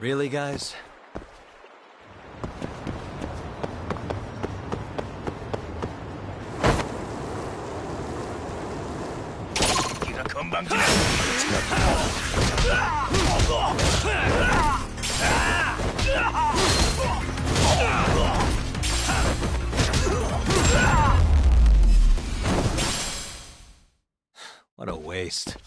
Really, guys? What a waste.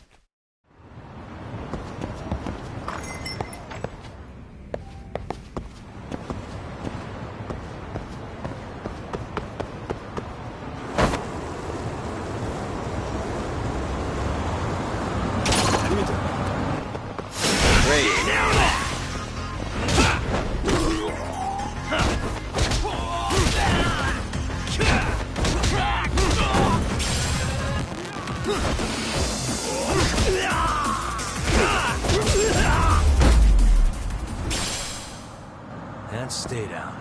And stay down.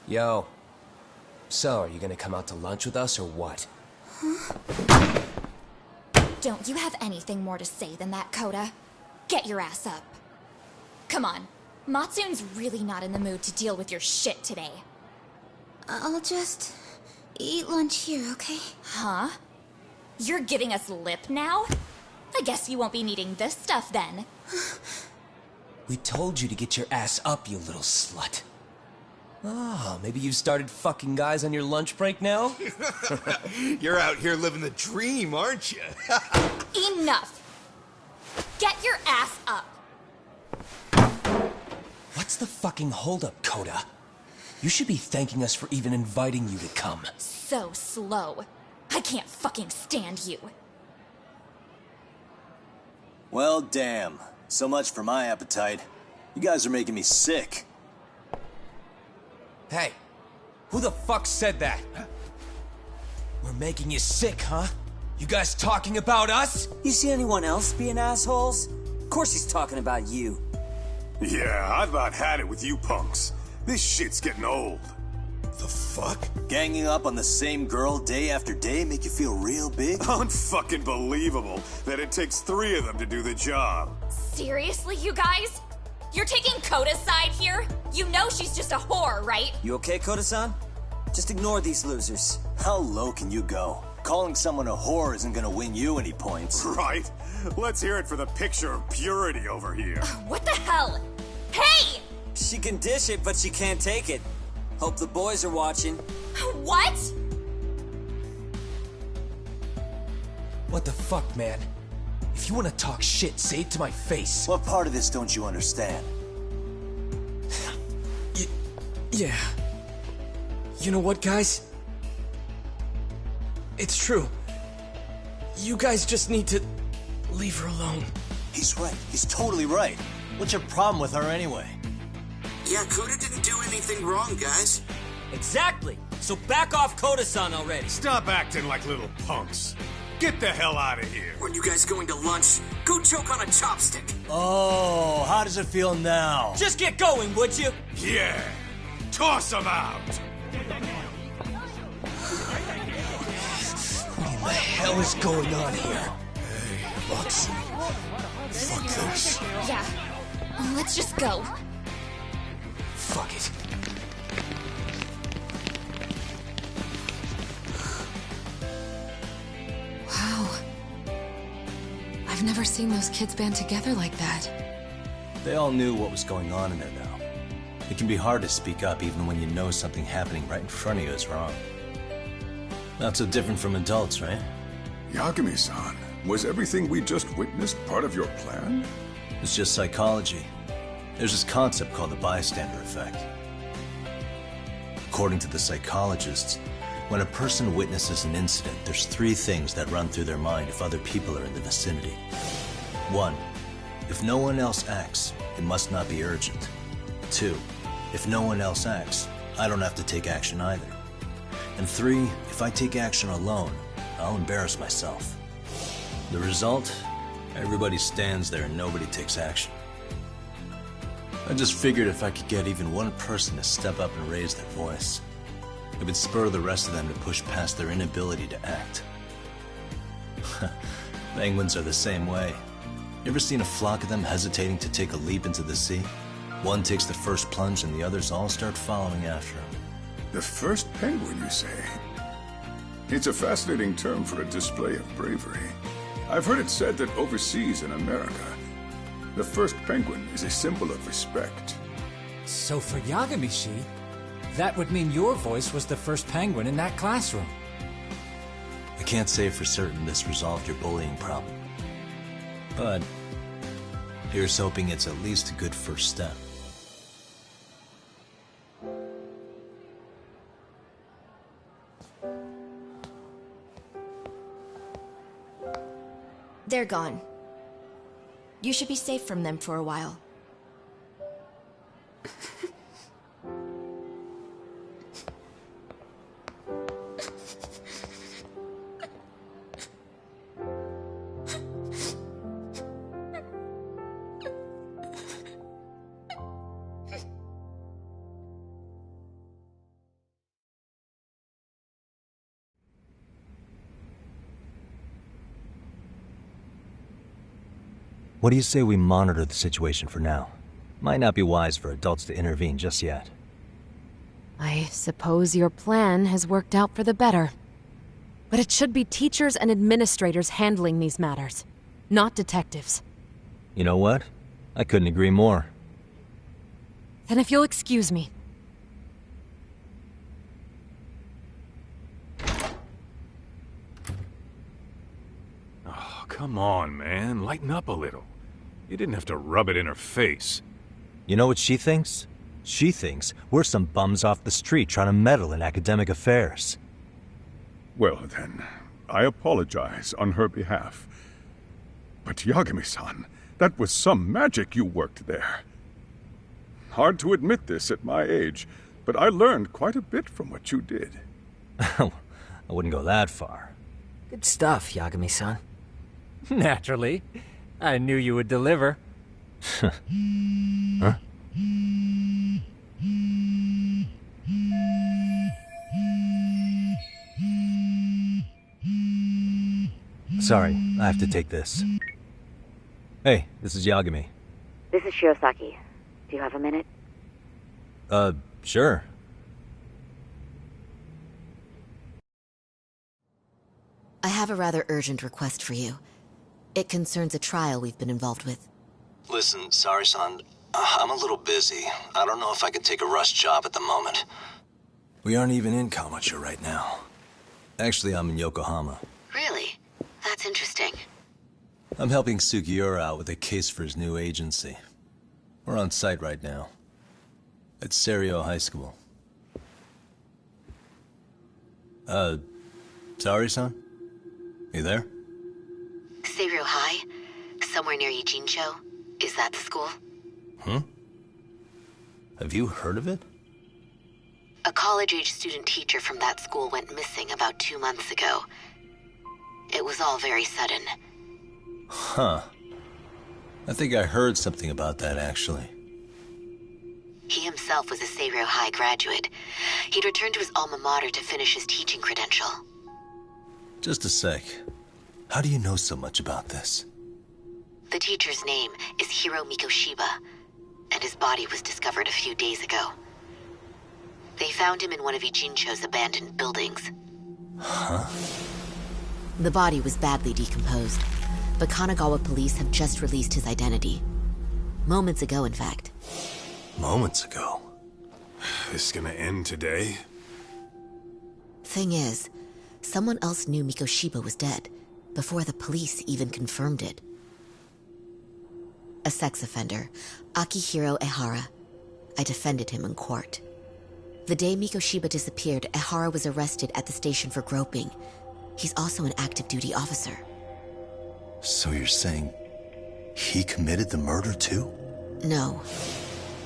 Yo. So, are you gonna come out to lunch with us or what? Huh? Don't you have anything more to say than that, Coda? Get your ass up. Come on. Matsune's really not in the mood to deal with your shit today. I'll just eat lunch here, okay? Huh? You're giving us lip now? I guess you won't be needing this stuff then. We told you to get your ass up, you little slut. Oh, maybe you've started fucking guys on your lunch break now? You're out here living the dream, aren't you? Enough! Get your ass up! What's the fucking holdup, Coda? You should be thanking us for even inviting you to come. So slow. I can't fucking stand you. Well, damn. So much for my appetite. You guys are making me sick. Hey, who the fuck said that? We're making you sick, huh? You guys talking about us? You see anyone else being assholes? Of course he's talking about you. Yeah, I've about had it with you punks. This shit's getting old. The fuck? Ganging up on the same girl day after day make you feel real big? Unfucking believable that it takes 3 of them to do the job. Seriously, you guys? You're taking Coda's side here? You know she's just a whore, right? You okay, Koda-san? Just ignore these losers. How low can you go? Calling someone a whore isn't gonna win you any points. Right? Let's hear it for the picture of purity over here. What the hell? Hey! She can dish it, but she can't take it. Hope the boys are watching. What? What the fuck, man? If you want to talk shit, say it to my face. What part of this don't you understand? Yeah. You know what, guys? It's true. You guys just need to leave her alone. He's right. He's totally right. What's your problem with her anyway? Yeah, Coda didn't do anything wrong, guys. Exactly. So back off Koda-san already. Stop acting like little punks. Get the hell out of here. When you guys going to lunch, go choke on a chopstick. Oh, how does it feel now? Just get going, would you? Yeah. Toss him out. What in the hell is going on here? Hey, Matsune. Fuck this. Yeah. Let's just go. Fuck it. Wow. I've never seen those kids band together like that. They all knew what was going on in there now. It can be hard to speak up even when you know something happening right in front of you is wrong. Not so different from adults, right? Yagami-san, was everything we just witnessed part of your plan? It's just psychology. There's this concept called the bystander effect. According to the psychologists, when a person witnesses an incident, there's 3 things that run through their mind if other people are in the vicinity. 1. If no one else acts, it must not be urgent. 2. If no one else acts, I don't have to take action either. And 3. If I take action alone, I'll embarrass myself. The result? Everybody stands there and nobody takes action. I just figured if I could get even one person to step up and raise their voice, it would spur the rest of them to push past their inability to act. Penguins are the same way. You ever seen a flock of them hesitating to take a leap into the sea? One takes the first plunge and the others all start following after him. The first penguin, you say? It's a fascinating term for a display of bravery. I've heard it said that overseas in America, the first penguin is a symbol of respect. So for Yagami-shi, that would mean your voice was the first penguin in that classroom. I can't say for certain this resolved your bullying problem. But here's hoping it's at least a good first step. They're gone. You should be safe from them for a while. What do you say we monitor the situation for now? Might not be wise for adults to intervene just yet. I suppose your plan has worked out for the better. But it should be teachers and administrators handling these matters, not detectives. You know what? I couldn't agree more. Then if you'll excuse me. Oh, come on, man. Lighten up a little. You didn't have to rub it in her face. You know what she thinks? She thinks we're some bums off the street trying to meddle in academic affairs. Well then, I apologize on her behalf. But Yagami-san, that was some magic you worked there. Hard to admit this at my age, but I learned quite a bit from what you did. I wouldn't go that far. Good stuff, Yagami-san. Naturally. I knew you would deliver. Huh? Sorry, I have to take this. Hey, this is Yagami. This is Shiosaki. Do you have a minute? Sure. I have a rather urgent request for you. It concerns a trial we've been involved with. Listen, sorry-san, I'm a little busy. I don't know if I could take a rush job at the moment. We aren't even in Kawachi right now. Actually, I'm in Yokohama. Really? That's interesting. I'm helping Sugiura out with a case for his new agency. We're on site right now. At Serio High School. Sorry-san? You there? Serio High? Somewhere near Ijincho? Is that the school? Have you heard of it? A college-age student teacher from that school went missing about 2 months ago. It was all very sudden. Huh. I think I heard something about that, actually. He himself was a Serio High graduate. He'd returned to his alma mater to finish his teaching credential. Just a sec. How do you know so much about this? The teacher's name is Hiro Mikoshiba, and his body was discovered a few days ago. They found him in one of Ijincho's abandoned buildings. Huh? The body was badly decomposed, but Kanagawa police have just released his identity. Moments ago, in fact. Moments ago? This is gonna end today? Thing is, someone else knew Mikoshiba was dead, before the police even confirmed it. A sex offender, Akihiro Ehara. I defended him in court. The day Mikoshiba disappeared, Ehara was arrested at the station for groping. He's also an active duty officer. So you're saying he committed the murder too? No.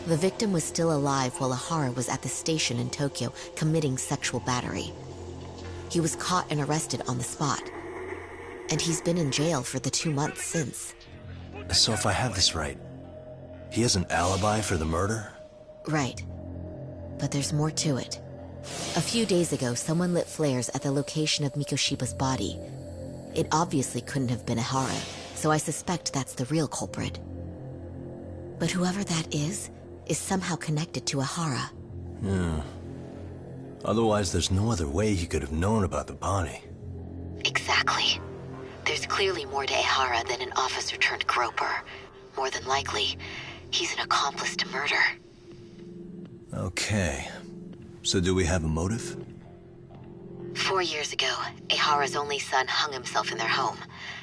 The victim was still alive while Ehara was at the station in Tokyo committing sexual battery. He was caught and arrested on the spot. And he's been in jail for the 2 months since. So if I have this right, he has an alibi for the murder? Right. But there's more to it. A few days ago, someone lit flares at the location of Mikoshiba's body. It obviously couldn't have been Ehara, so I suspect that's the real culprit. But whoever that is somehow connected to Ehara. Yeah. Otherwise, there's no other way he could have known about the body. Exactly. There's clearly more to Ehara than an officer turned groper. More than likely, he's an accomplice to murder. Okay. So do we have a motive? 4 years ago, Ehara's only son hung himself in their home.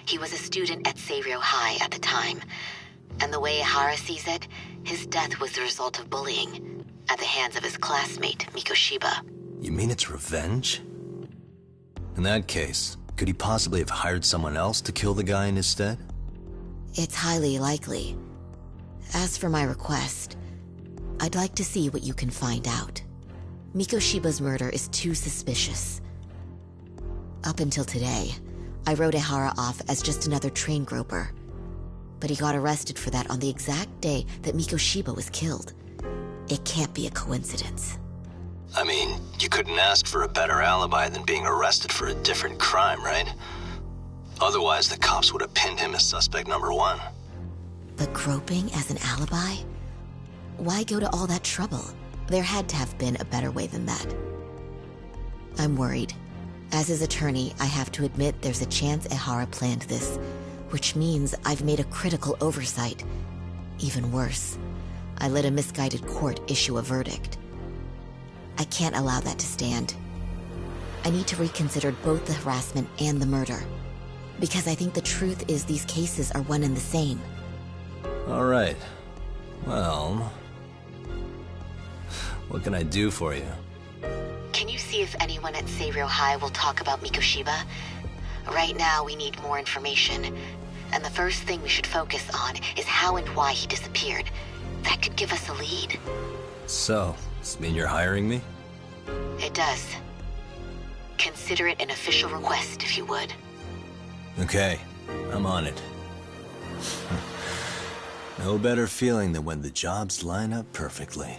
He was a student at Seiryō High at the time. And the way Ehara sees it, his death was the result of bullying at the hands of his classmate, Mikoshiba. You mean it's revenge? In that case, could he possibly have hired someone else to kill the guy in his stead? It's highly likely. As for my request, I'd like to see what you can find out. Mikoshiba's murder is too suspicious. Up until today, I wrote Ehara off as just another train groper. But he got arrested for that on the exact day that Mikoshiba was killed. It can't be a coincidence. I mean, you couldn't ask for a better alibi than being arrested for a different crime, right? Otherwise, the cops would have pinned him as suspect number 1. But groping as an alibi? Why go to all that trouble? There had to have been a better way than that. I'm worried. As his attorney, I have to admit there's a chance Ehara planned this, which means I've made a critical oversight. Even worse, I let a misguided court issue a verdict. I can't allow that to stand. I need to reconsider both the harassment and the murder, because I think the truth is these cases are one and the same. All right. Well, what can I do for you? Can you see if anyone at Seiryō High will talk about Mikoshiba? Right now, we need more information. And the first thing we should focus on is how and why he disappeared. That could give us a lead. So, does this mean you're hiring me? It does. Consider it an official request, if you would. Okay, I'm on it. No better feeling than when the jobs line up perfectly.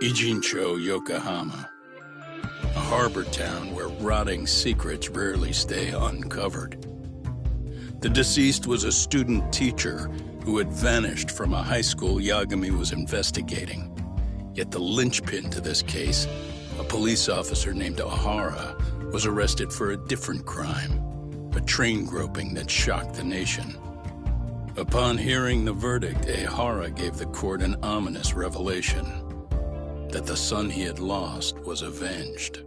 Ijincho, Yokohama. A harbor town where rotting secrets rarely stay uncovered. The deceased was a student teacher who had vanished from a high school Yagami was investigating. Yet the linchpin to this case, a police officer named Ehara, was arrested for a different crime, a train groping that shocked the nation. Upon hearing the verdict, Ehara gave the court an ominous revelation: that the son he had lost was avenged.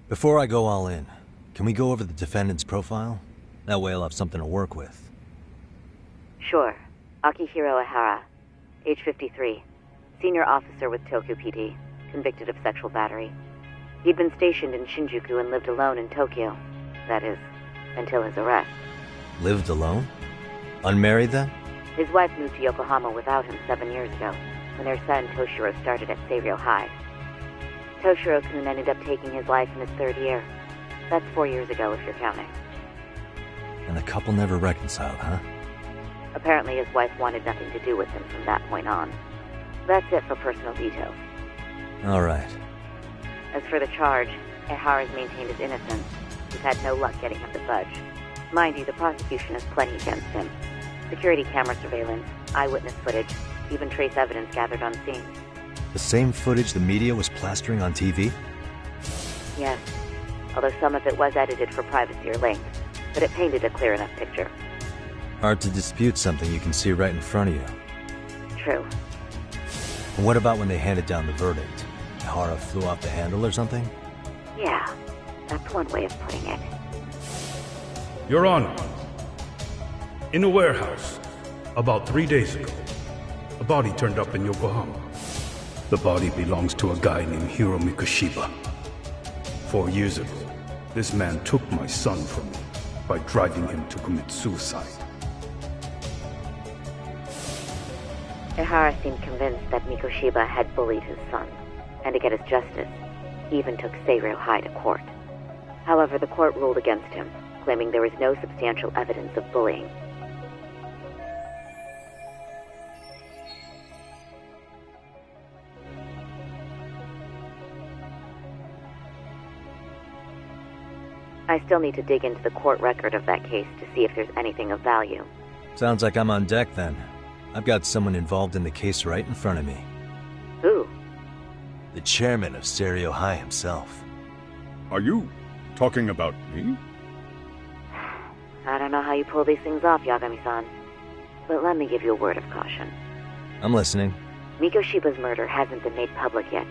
Before I go all in, can we go over the defendant's profile? That way I'll have something to work with. Sure. Akihiro Ehara, age 53, senior officer with Tokyo PD, convicted of sexual battery. He'd been stationed in Shinjuku and lived alone in Tokyo. That is, until his arrest. Lived alone? Unmarried then? His wife moved to Yokohama without him 7 years ago, when their son Toshiro started at Seiryō High. Toshiro-kun ended up taking his life in his 3rd year. That's 4 years ago, if you're counting. And the couple never reconciled, huh? Apparently his wife wanted nothing to do with him from that point on. That's it for personal details. All right. As for the charge, Ehara's maintained his innocence. We've had no luck getting him to budge. Mind you, the prosecution has plenty against him. Security camera surveillance, eyewitness footage, even trace evidence gathered on scene. The same footage the media was plastering on TV? Yes, although some of it was edited for privacy or length, but it painted a clear enough picture. Hard to dispute something you can see right in front of you. True. And what about when they handed down the verdict? Ehara flew off the handle or something? Yeah, that's one way of putting it. Your Honor, in a warehouse, about 3 days ago, a body turned up in Yokohama. The body belongs to a guy named Hiro Mikoshiba. 4 years ago, this man took my son from me by driving him to commit suicide. Ehara seemed convinced that Mikoshiba had bullied his son, and to get his justice, he even took Seiryo High to court. However, the court ruled against him, claiming there was no substantial evidence of bullying. I still need to dig into the court record of that case to see if there's anything of value. Sounds like I'm on deck then. I've got someone involved in the case right in front of me. Who? The chairman of Seiryo High himself. Are you talking about me? I don't know how you pull these things off, Yagami-san. But let me give you a word of caution. I'm listening. Mikoshiba's murder hasn't been made public yet,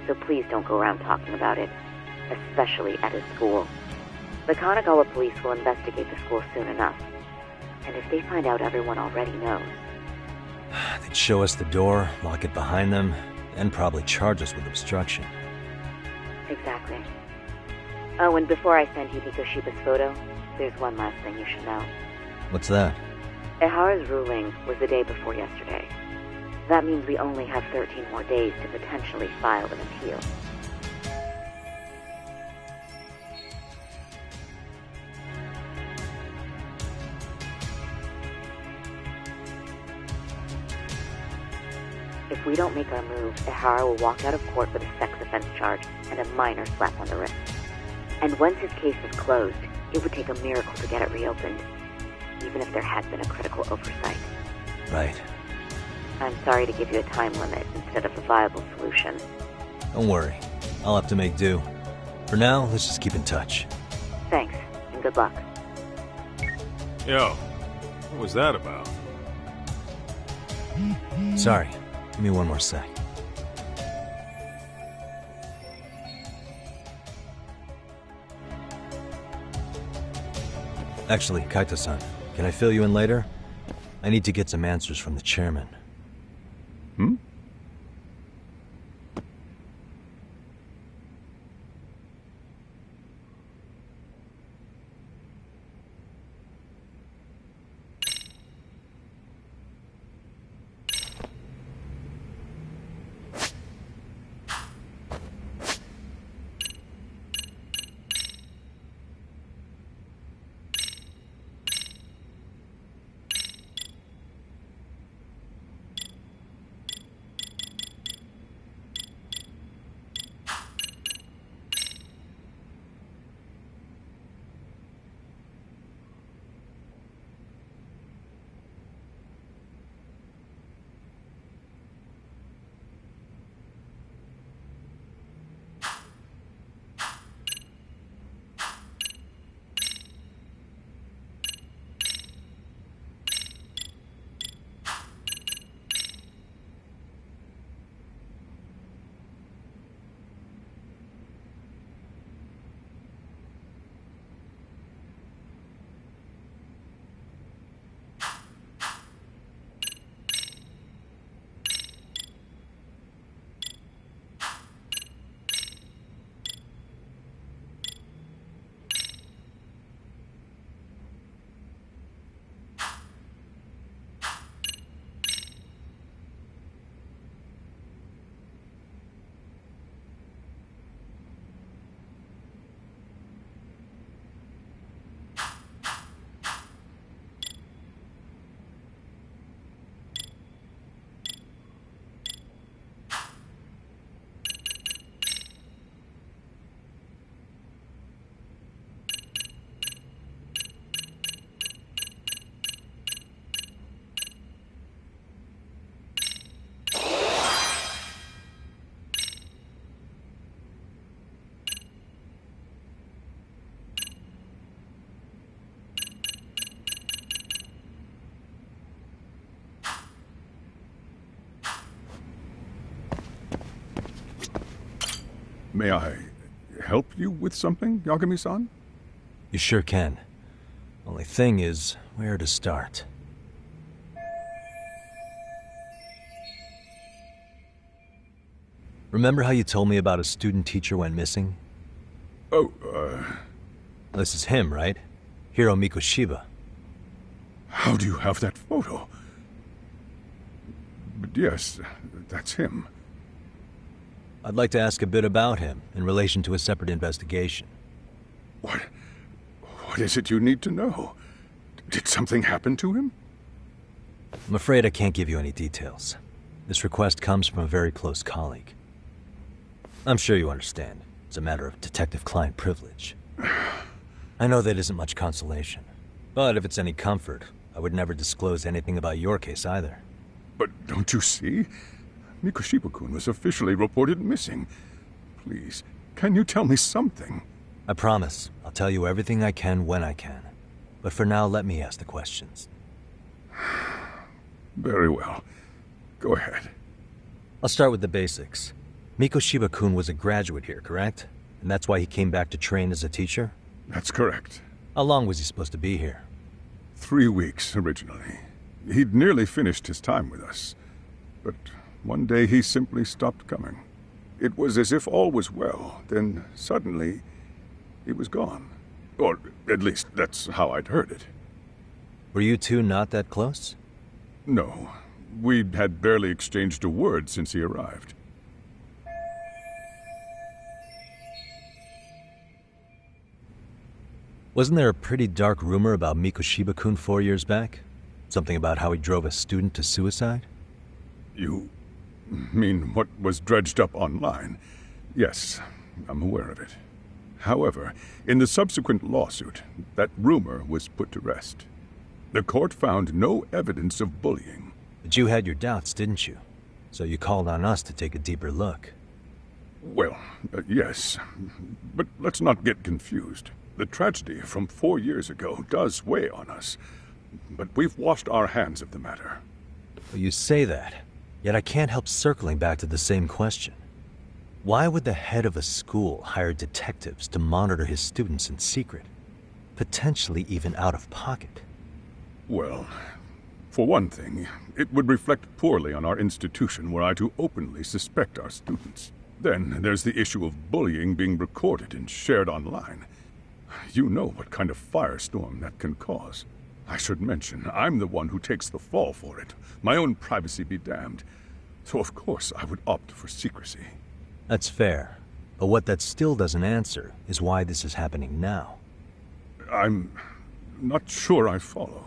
so please don't go around talking about it, especially at his school. The Kanagawa police will investigate the school soon enough, and if they find out everyone already knows... They'd show us the door, lock it behind them, and probably charge us with obstruction. Exactly. Oh, and before I send you Mikoshiba's photo, there's one last thing you should know. What's that? Ehara's ruling was the day before yesterday. That means we only have 13 more days to potentially file an appeal. If we don't make our move, Ehara will walk out of court with a sex offense charge and a minor slap on the wrist. And once his case is closed, it would take a miracle to get it reopened, even if there had been a critical oversight. Right. I'm sorry to give you a time limit instead of a viable solution. Don't worry. I'll have to make do. For now, let's just keep in touch. Thanks, and good luck. Yo, what was that about? Sorry. Give me one more sec. Actually, Kaito-san, can I fill you in later? I need to get some answers from the chairman. Hmm? May I help you with something, Yagami-san? You sure can. Only thing is, where to start? Remember how you told me about a student teacher went missing? Oh, This is him, right? Hiro Mikoshiba. How do you have that photo? But yes, that's him. I'd like to ask a bit about him in relation to a separate investigation. What is it you need to know? Did something happen to him? I'm afraid I can't give you any details. This request comes from a very close colleague. I'm sure you understand. It's a matter of detective-client privilege. I know that isn't much consolation. But if it's any comfort, I would never disclose anything about your case either. But don't you see? Mikoshiba-kun was officially reported missing. Please, can you tell me something? I promise. I'll tell you everything I can when I can. But for now, let me ask the questions. Very well. Go ahead. I'll start with the basics. Mikoshiba-kun was a graduate here, correct? And that's why he came back to train as a teacher? That's correct. How long was he supposed to be here? 3 weeks, originally. He'd nearly finished his time with us. But one day he simply stopped coming. It was as if all was well, then suddenly he was gone. Or at least that's how I'd heard it. Were you two not that close? No. We'd had barely exchanged a word since he arrived. Wasn't there a pretty dark rumor about Mikoshiba-kun 4 years back? Something about how he drove a student to suicide? You mean what was dredged up online? Yes, I'm aware of it. However, in the subsequent lawsuit, that rumor was put to rest. The court found no evidence of bullying. But you had your doubts, didn't you? So you called on us to take a deeper look. Well, yes. But let's not get confused. The tragedy from 4 years ago does weigh on us. But we've washed our hands of the matter. Well, you say that, yet I can't help circling back to the same question. Why would the head of a school hire detectives to monitor his students in secret? Potentially even out of pocket? Well, for one thing, it would reflect poorly on our institution were I to openly suspect our students. Then there's the issue of bullying being recorded and shared online. You know what kind of firestorm that can cause. I should mention, I'm the one who takes the fall for it. My own privacy be damned. So of course I would opt for secrecy. That's fair. But what that still doesn't answer is why this is happening now. I'm not sure I follow.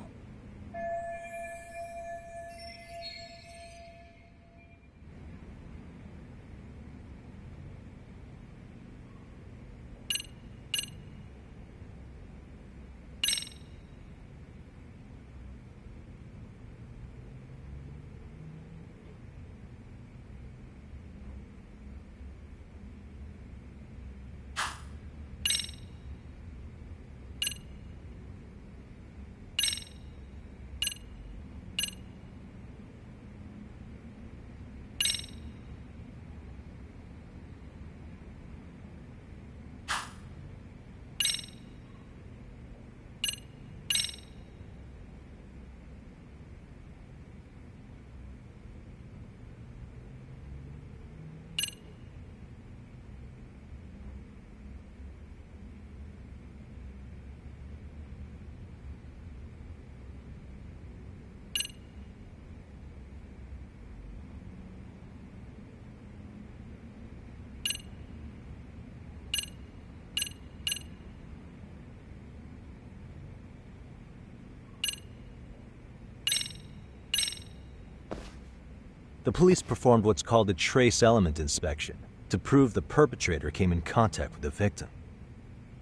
The police performed what's called a trace element inspection to prove the perpetrator came in contact with the victim.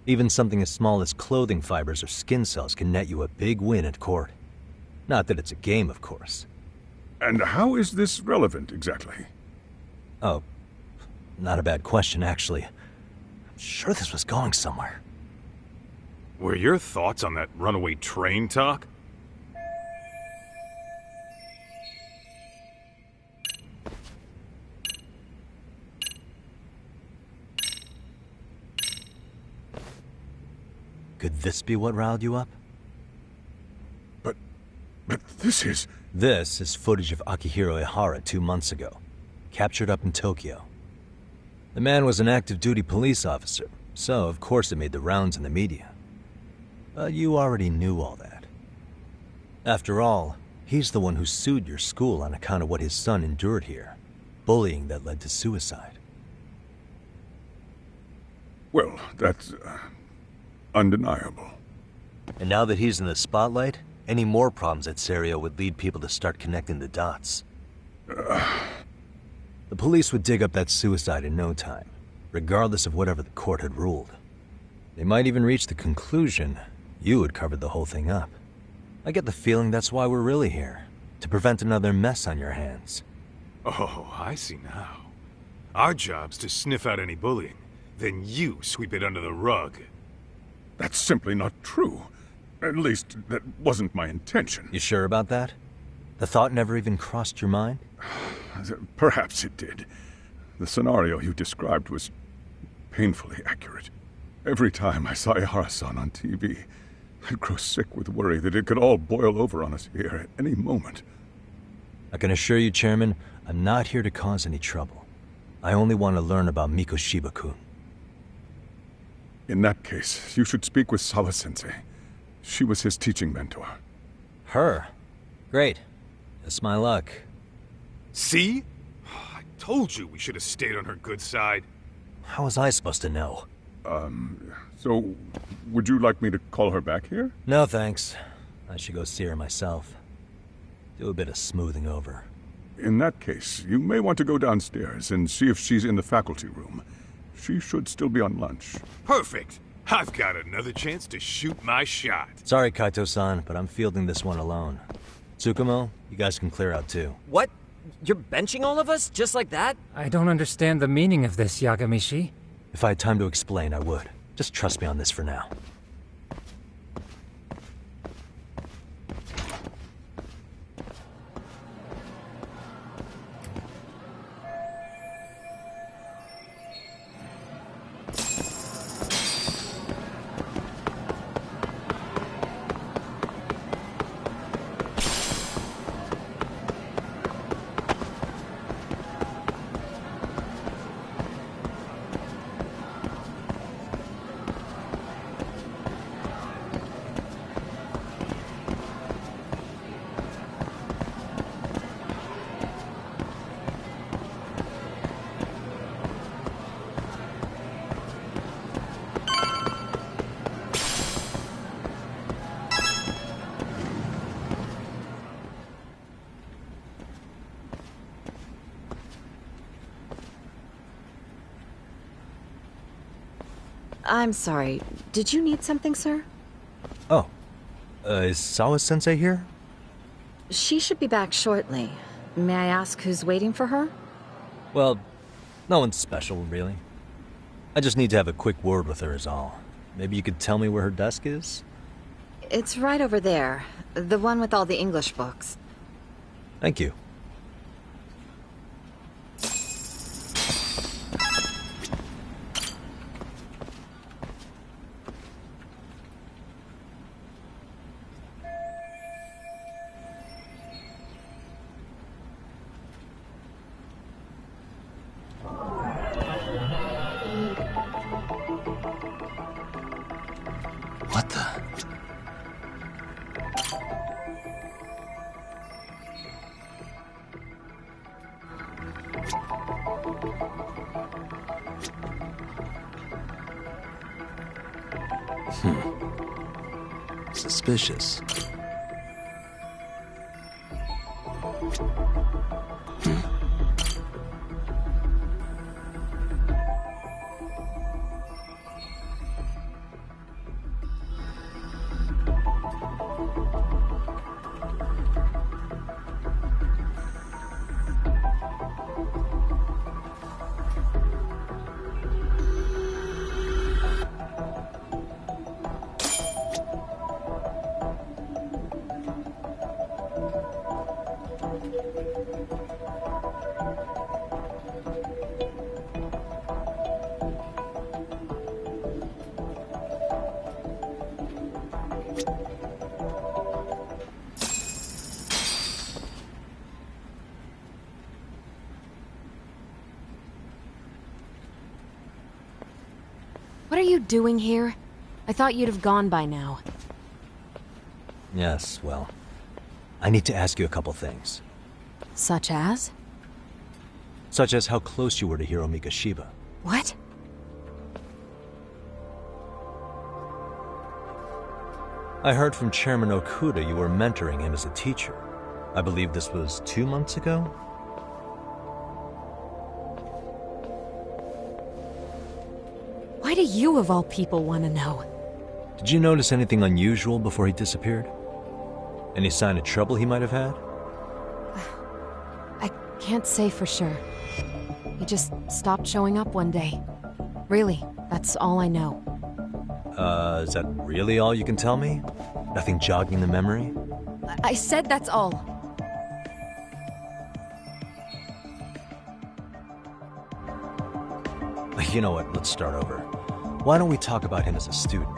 Even something as small as clothing fibers or skin cells can net you a big win at court. Not that it's a game, of course. And how is this relevant, exactly? Oh, not a bad question, actually. I'm sure this was going somewhere. Were your thoughts on that runaway train talk? Could this be what riled you up? But this is... This is footage of Akihiro Ihara 2 months ago, captured up in Tokyo. The man was an active-duty police officer, so of course it made the rounds in the media. But you already knew all that. After all, he's the one who sued your school on account of what his son endured here. Bullying that led to suicide. Well, that's... undeniable. And now that he's in the spotlight, any more problems at Serio would lead people to start connecting the dots. The police would dig up that suicide in no time, regardless of whatever the court had ruled. They might even reach the conclusion you had covered the whole thing up. I get the feeling that's why we're really here, to prevent another mess on your hands. Oh, I see now. Our job's to sniff out any bullying, then you sweep it under the rug. That's simply not true. At least, that wasn't my intention. You sure about that? The thought never even crossed your mind? Perhaps it did. The scenario you described was painfully accurate. Every time I saw Ihara-san on TV, I'd grow sick with worry that it could all boil over on us here at any moment. I can assure you, Chairman, I'm not here to cause any trouble. I only want to learn about Mikoshiba-kun. In that case, you should speak with Sawa-sensei. She was his teaching mentor. Her? Great. That's my luck. See? I told you we should have stayed on her good side. How was I supposed to know? So, would you like me to call her back here? No, thanks. I should go see her myself. Do a bit of smoothing over. In that case, you may want to go downstairs and see if she's in the faculty room. She should still be on lunch. Perfect! I've got another chance to shoot my shot. Sorry, Kaito-san, but I'm fielding this one alone. Tsukumo, you guys can clear out too. What? You're benching all of us? Just like that? I don't understand the meaning of this, Yagamishi. If I had time to explain, I would. Just trust me on this for now. I'm sorry. Did you need something, sir? Oh. Is Sawa-sensei here? She should be back shortly. May I ask who's waiting for her? Well, no one's special, really. I just need to have a quick word with her is all. Maybe you could tell me where her desk is? It's right over there. The one with all the English books. Thank you. What the? Suspicious. What are you doing here? I thought you'd have gone by now. Yes, well, I need to ask you a couple things. Such as? Such as how close you were to Hiro Mikoshiba. What? I heard from Chairman Okuda you were mentoring him as a teacher. I believe this was 2 months ago? Why do you, of all people, want to know? Did you notice anything unusual before he disappeared? Any sign of trouble he might have had? I can't say for sure. He just stopped showing up one day. Really, that's all I know. Is that really all you can tell me? Nothing jogging the memory? I said that's all. You know what, let's start over. Why don't we talk about him as a student?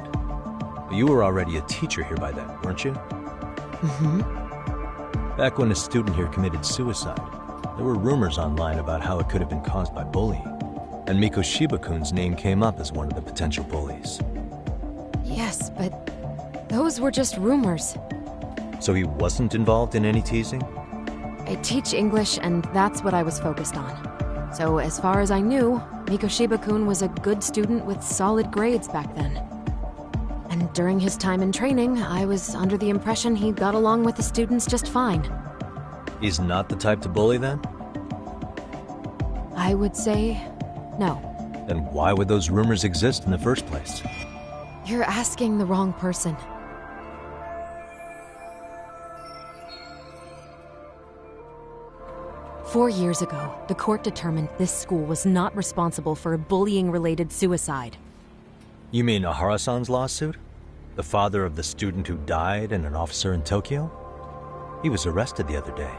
You were already a teacher here by then, weren't you? Mm-hmm. Back when a student here committed suicide, there were rumors online about how it could have been caused by bullying. And Mikoshiba-kun's name came up as one of the potential bullies. Yes, but those were just rumors. So he wasn't involved in any teasing? I teach English, and that's what I was focused on. So as far as I knew, Mikoshiba-kun was a good student with solid grades back then. And during his time in training, I was under the impression he got along with the students just fine. He's not the type to bully, then? I would say no. Then why would those rumors exist in the first place? You're asking the wrong person. Four years ago, the court determined this school was not responsible for a bullying-related suicide. You mean Ahara-san's lawsuit? The father of the student who died and an officer in Tokyo? He was arrested the other day.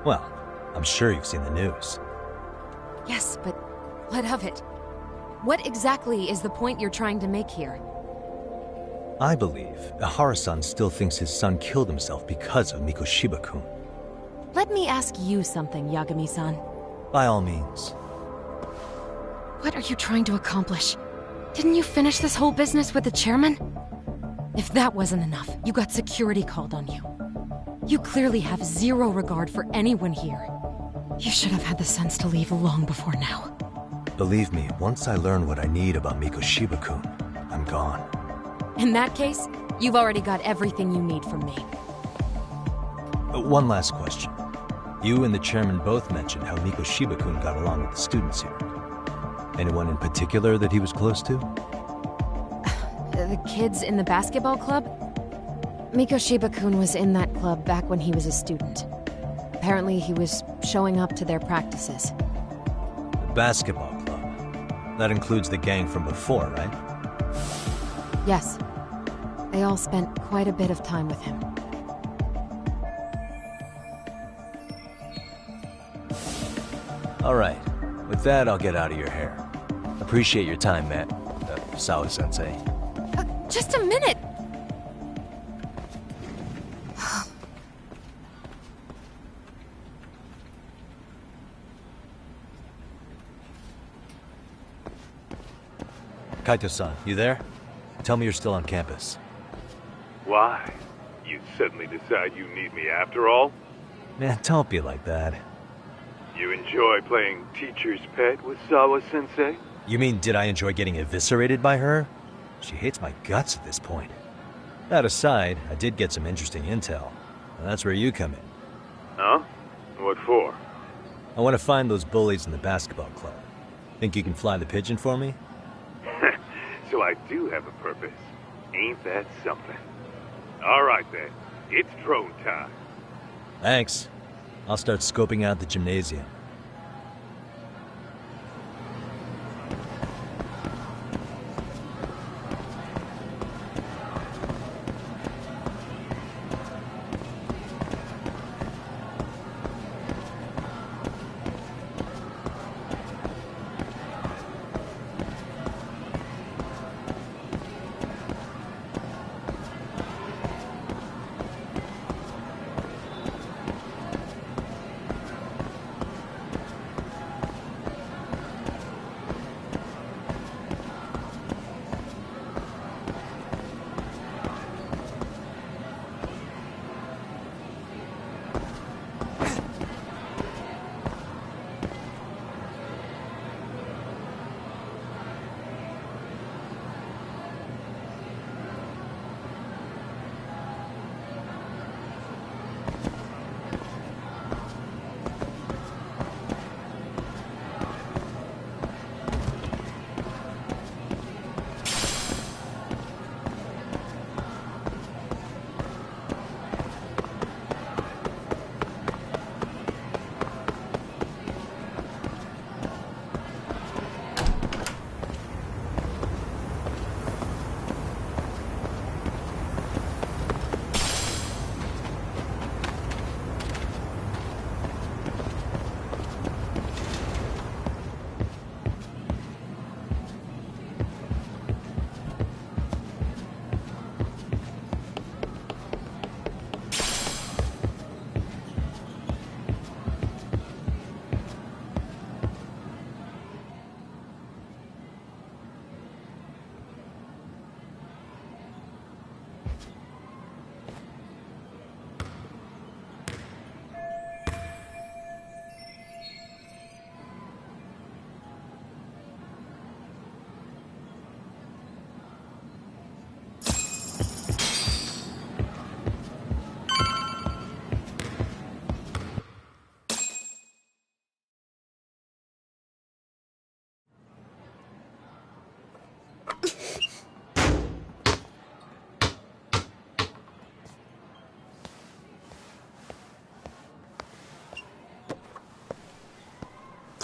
Well, I'm sure you've seen the news. Yes, but what of it? What exactly is the point you're trying to make here? I believe Ahara-san still thinks his son killed himself because of Mikoshiba-kun. Let me ask you something, Yagami-san. By all means. What are you trying to accomplish? Didn't you finish this whole business with the chairman? If that wasn't enough, you got security called on you. You clearly have zero regard for anyone here. You should have had the sense to leave long before now. Believe me, once I learn what I need about Mikoshiba-kun, I'm gone. In that case, you've already got everything you need from me. One last question. You and the chairman both mentioned how Mikoshiba-kun got along with the students here. Anyone in particular that he was close to? The kids in the basketball club? Mikoshiba-kun was in that club back when he was a student. Apparently he was showing up to their practices. The basketball club? That includes the gang from before, right? Yes. They all spent quite a bit of time with him. All right. With that, I'll get out of your hair. Appreciate your time, Matt. Sawa-sensei. Just a minute! Kaito-san, you there? Tell me you're still on campus. Why? You suddenly decide you need me after all? Man, don't be like that. You enjoy playing teacher's pet with Sawa-sensei? You mean, did I enjoy getting eviscerated by her? She hates my guts at this point. That aside, I did get some interesting intel. And that's where you come in. Huh? What for? I want to find those bullies in the basketball club. Think you can fly the pigeon for me? So I do have a purpose. Ain't that something? All right then. It's drone time. Thanks. I'll start scoping out the gymnasium.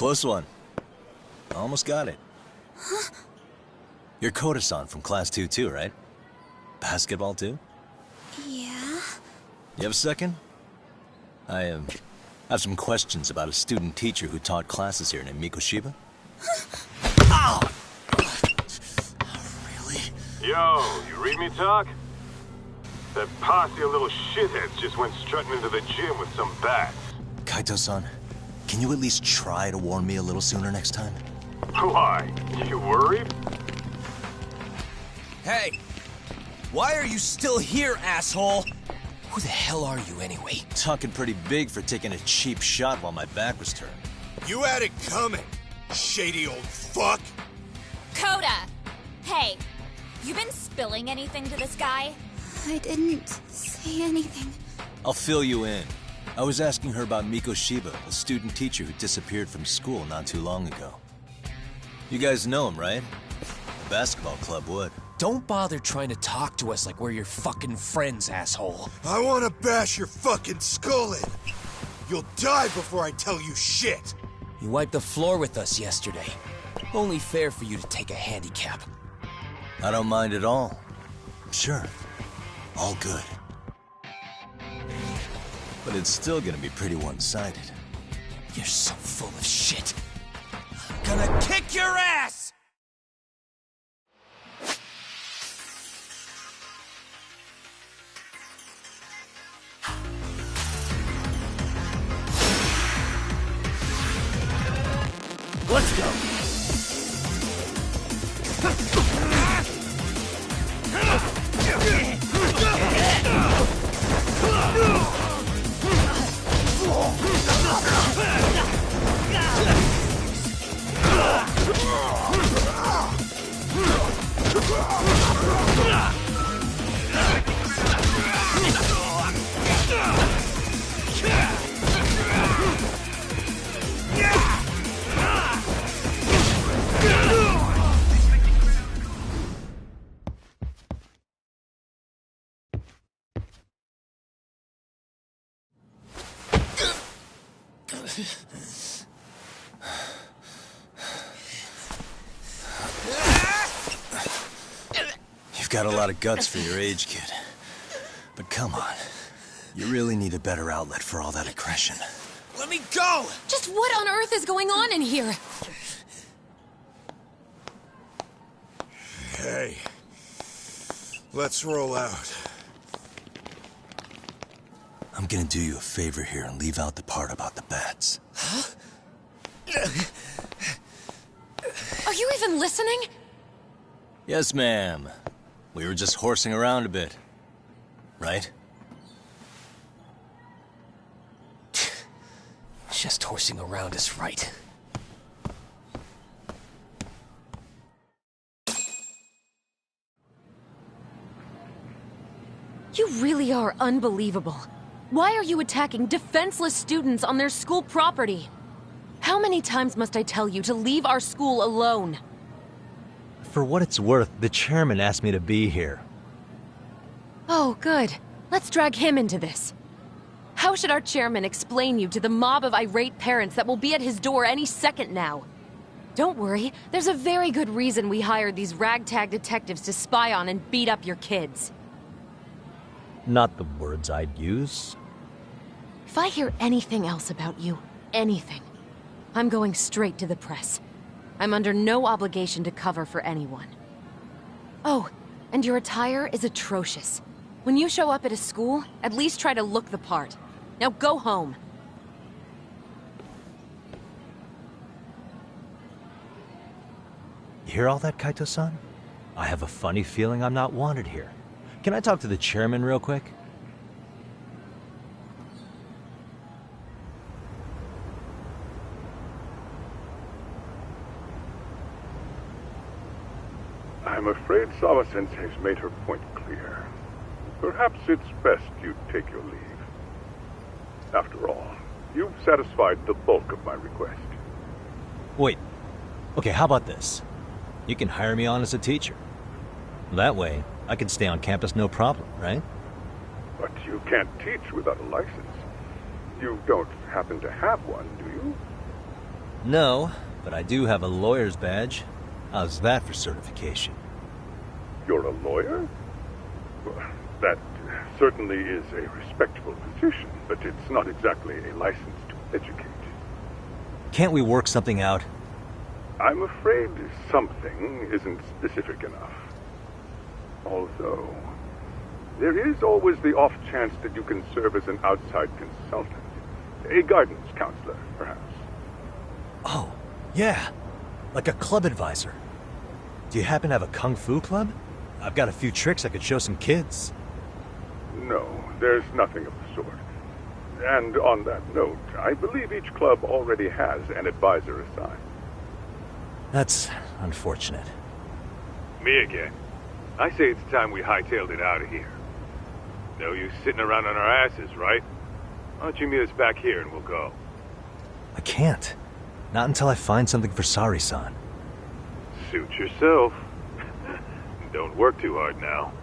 Close one. Almost got it. Huh? You're Koda-san from Class 2 too, right? Basketball too? Yeah? You have a second? I have some questions about a student teacher who taught classes here named Mikoshiba. Ow! Really? Yo, you read me talk? That posse of little shitheads just went strutting into the gym with some bats. Kaito-san, can you at least try to warn me a little sooner next time? Why? You worried? Hey! Why are you still here, asshole? Who the hell are you, anyway? Talking pretty big for taking a cheap shot while my back was turned. You had it coming, shady old fuck! Coda! Hey, you been spilling anything to this guy? I didn't say anything. I'll fill you in. I was asking her about Mikoshiba, a student teacher who disappeared from school not too long ago. You guys know him, right? The basketball club would. Don't bother trying to talk to us like we're your fucking friends, asshole. I wanna bash your fucking skull in. You'll die before I tell you shit. You wiped the floor with us yesterday. Only fair for you to take a handicap. I don't mind at all. Sure. All good. But it's still gonna be pretty one-sided. You're so full of shit. I'm gonna kick your ass! Let's go! You've got a lot of guts for your age, kid. But come on. You really need a better outlet for all that aggression. Let me go! Just what on earth is going on in here? Hey. Let's roll out. I'm gonna do you a favor here and leave out the part about the bats. Huh? Are you even listening? Yes, ma'am. We were just horsing around a bit. Right? Just horsing around is right. You really are unbelievable. Why are you attacking defenseless students on their school property? How many times must I tell you to leave our school alone? For what it's worth, the chairman asked me to be here. Oh, good. Let's drag him into this. How should our chairman explain you to the mob of irate parents that will be at his door any second now? Don't worry, there's a very good reason we hired these ragtag detectives to spy on and beat up your kids. Not the words I'd use. If I hear anything else about you, anything, I'm going straight to the press. I'm under no obligation to cover for anyone. Oh, and your attire is atrocious. When you show up at a school, at least try to look the part. Now go home. You hear all that, Kaito-san? I have a funny feeling I'm not wanted here. Can I talk to the chairman real quick? I'm afraid Sawa-sensei's made her point clear. Perhaps it's best you take your leave. After all, you've satisfied the bulk of my request. Wait. Okay, how about this? You can hire me on as a teacher. That way, I can stay on campus no problem, right? But you can't teach without a license. You don't happen to have one, do you? No, but I do have a lawyer's badge. How's that for certification? You're a lawyer? Well, that certainly is a respectable position, but it's not exactly a license to educate. Can't we work something out? I'm afraid something isn't specific enough. Although, there is always the off chance that you can serve as an outside consultant. A guidance counselor, perhaps. Oh, yeah. Like a club advisor. Do you happen to have a kung fu club? I've got a few tricks I could show some kids. No, there's nothing of the sort. And on that note, I believe each club already has an advisor assigned. That's unfortunate. Me again. I say it's time we hightailed it out of here. No use sitting around on our asses, right? Why don't you meet us back here and we'll go? I can't. Not until I find something for Sari-san. Suit yourself. Don't work too hard now.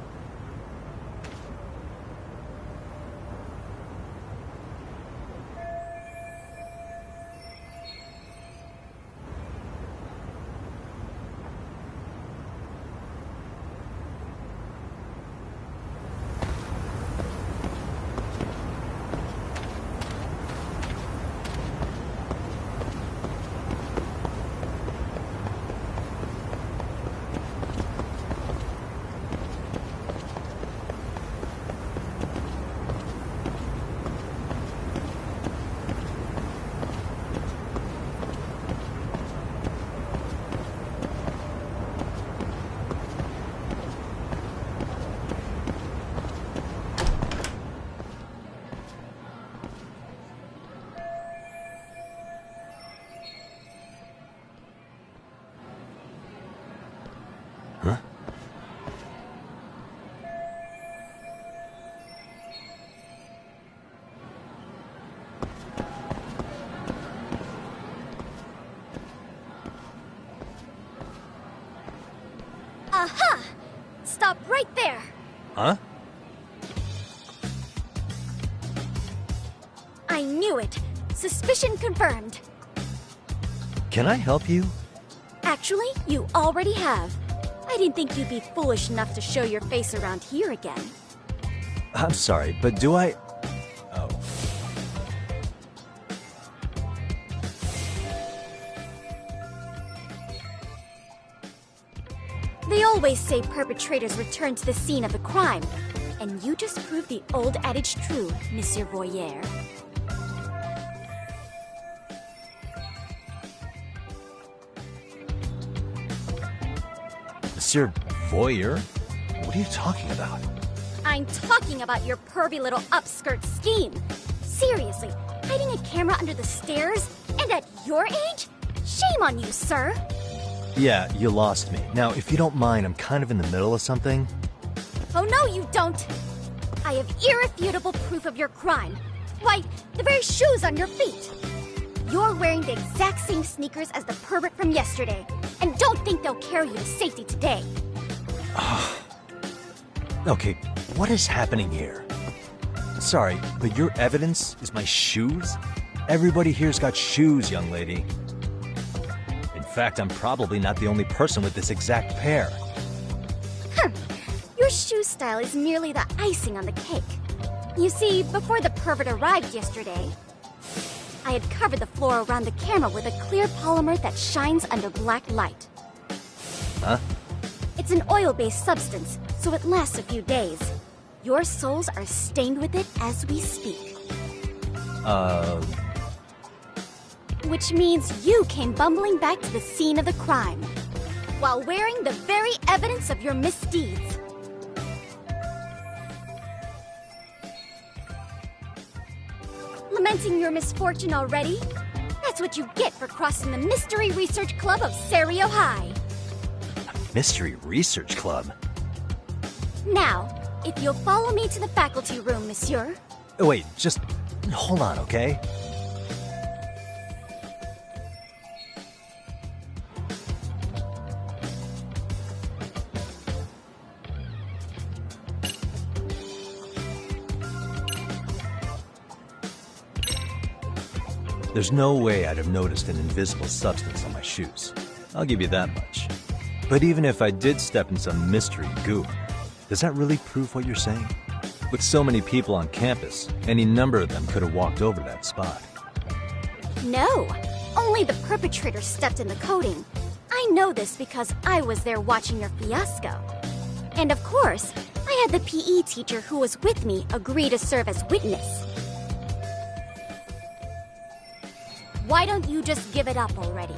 Aha! Stop right there! Huh? I knew it! Suspicion confirmed. Can I help you? Actually, you already have. I didn't think you'd be foolish enough to show your face around here again. I'm sorry, but do I... Oh. They always say perpetrators return to the scene of the crime. And you just proved the old adage true, Monsieur Voyeur. Monsieur Voyeur? What are you talking about? I'm talking about your pervy little upskirt scheme. Seriously, hiding a camera under the stairs? And at your age? Shame on you, sir! Yeah, you lost me. Now, if you don't mind, I'm kind of in the middle of something. Oh no, you don't! I have irrefutable proof of your crime. Why, the very shoes on your feet. You're wearing the exact same sneakers as the pervert from yesterday. And don't think they'll carry you to safety today. Okay, what is happening here? Sorry, but your evidence is my shoes? Everybody here's got shoes, young lady. In fact, I'm probably not the only person with this exact pair. Your shoe style is merely the icing on the cake. You see, before the pervert arrived yesterday, I had covered the floor around the camera with a clear polymer that shines under black light. Huh? It's an oil-based substance, so it lasts a few days. Your soles are stained with it as we speak. Which means you came bumbling back to the scene of the crime, while wearing the very evidence of your misdeeds. Lamenting your misfortune already? That's what you get for crossing the Mystery Research Club of Serio High. Mystery Research Club? Now, if you'll follow me to the faculty room, monsieur. Wait, just hold on, okay? There's no way I'd have noticed an invisible substance on my shoes. I'll give you that much. But even if I did step in some mystery goop, does that really prove what you're saying? With so many people on campus, any number of them could have walked over that spot. No, only the perpetrator stepped in the coating. I know this because I was there watching your fiasco. And of course, I had the PE teacher who was with me agree to serve as witness. Why don't you just give it up already?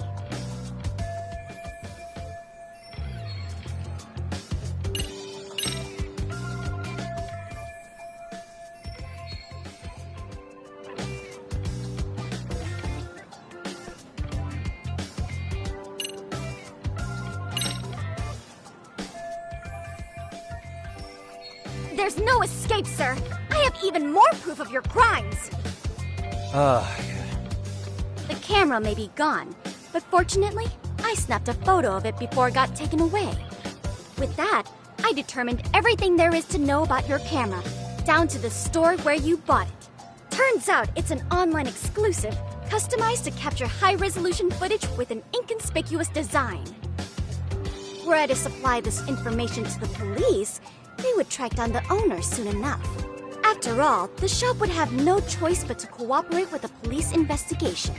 There's no escape, sir. I have even more proof of your crimes. The camera may be gone, but fortunately, I snapped a photo of it before it got taken away. With that, I determined everything there is to know about your camera, down to the store where you bought it. Turns out it's an online exclusive, customized to capture high-resolution footage with an inconspicuous design. Were I to supply this information to the police, they would track down the owner soon enough. After all, the shop would have no choice but to cooperate with the police investigation.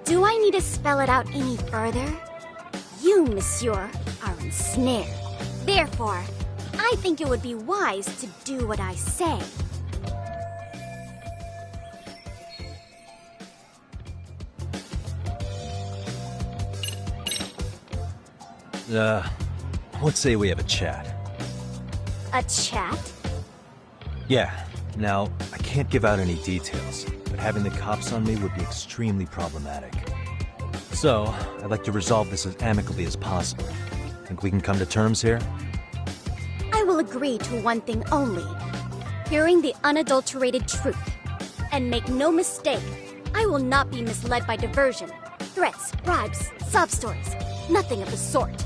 Do I need to spell it out any further? You, monsieur, are ensnared. Therefore, I think it would be wise to do what I say. Let's say we have a chat. A chat? Yeah. Now, I can't give out any details, but having the cops on me would be extremely problematic. So, I'd like to resolve this as amicably as possible. Think we can come to terms here? I will agree to one thing only. Hearing the unadulterated truth. And make no mistake, I will not be misled by diversion, threats, bribes, sob stories. Nothing of the sort.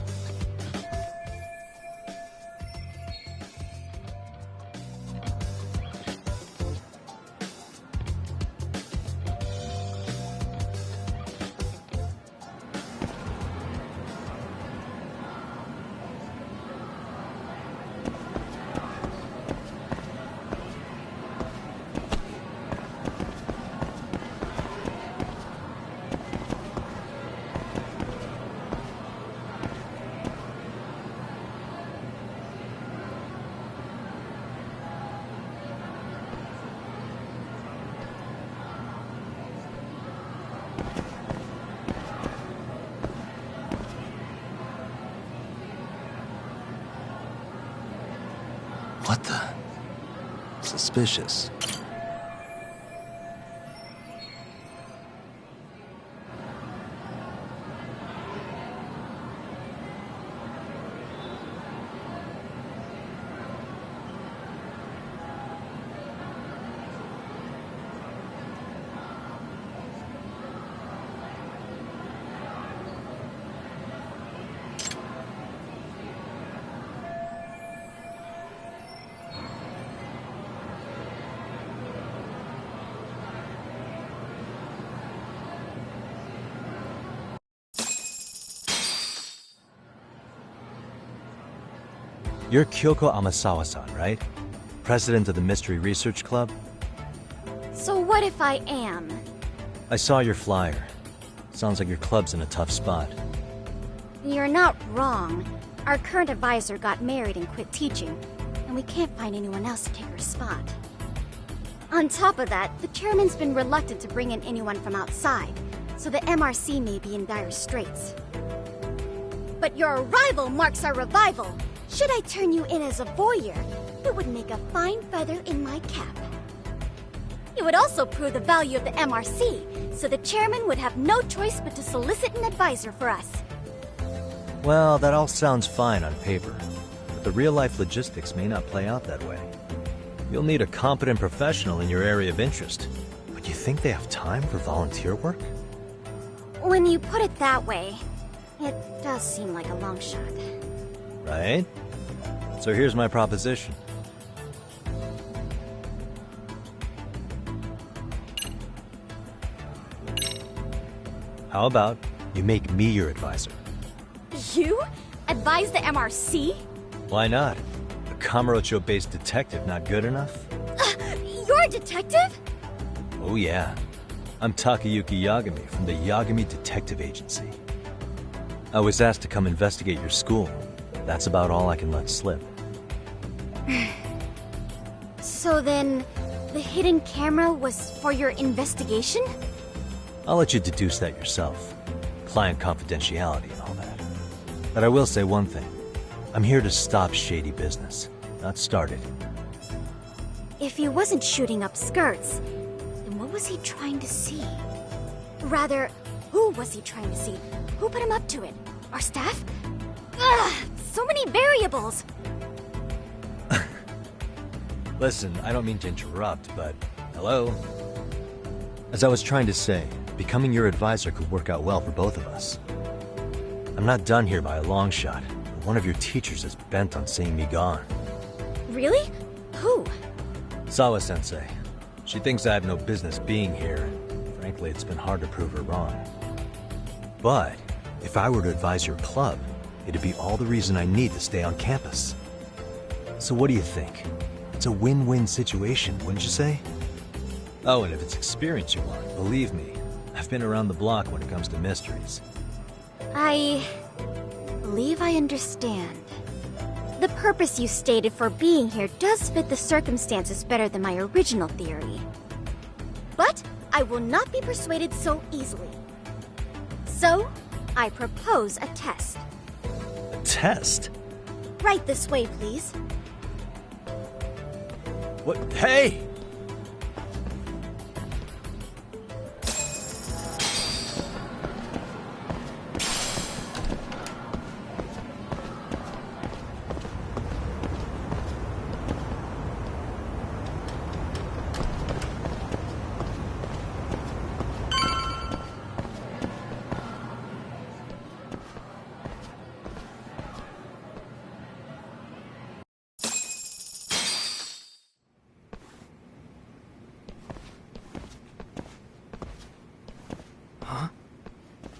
What the? Suspicious. You're Kyoko Amasawa-san, right? President of the Mystery Research Club? So what if I am? I saw your flyer. Sounds like your club's in a tough spot. You're not wrong. Our current advisor got married and quit teaching, and we can't find anyone else to take her spot. On top of that, the chairman's been reluctant to bring in anyone from outside, so the MRC may be in dire straits. But your arrival marks our revival. Should I turn you in as a voyeur, it would make a fine feather in my cap. It would also prove the value of the MRC, so the chairman would have no choice but to solicit an advisor for us. Well, that all sounds fine on paper, but the real-life logistics may not play out that way. You'll need a competent professional in your area of interest. But you think they have time for volunteer work? When you put it that way, it does seem like a long shot. Right? So here's my proposition. How about you make me your advisor? You? Advise the MRC? Why not? A Kamurocho-based detective not good enough? You're a detective? Oh yeah. I'm Takayuki Yagami from the Yagami Detective Agency. I was asked to come investigate your school. That's about all I can let slip. So then, the hidden camera was for your investigation? I'll let you deduce that yourself. Client confidentiality and all that. But I will say one thing. I'm here to stop shady business, not start it. If he wasn't shooting up skirts, then what was he trying to see? Rather, who was he trying to see? Who put him up to it? Our staff? Ugh, so many variables! Listen, I don't mean to interrupt, but hello? As I was trying to say, becoming your advisor could work out well for both of us. I'm not done here by a long shot. One of your teachers is bent on seeing me gone. Really? Who? Sawa-sensei. She thinks I have no business being here, and frankly, it's been hard to prove her wrong. But if I were to advise your club, it'd be all the reason I need to stay on campus. So what do you think? It's a win-win situation, wouldn't you say? Oh, and if it's experience you want, believe me, I've been around the block when it comes to mysteries. I believe I understand. The purpose you stated for being here does fit the circumstances better than my original theory. But I will not be persuaded so easily. So, I propose a test. A test? Right this way, please. What? Hey!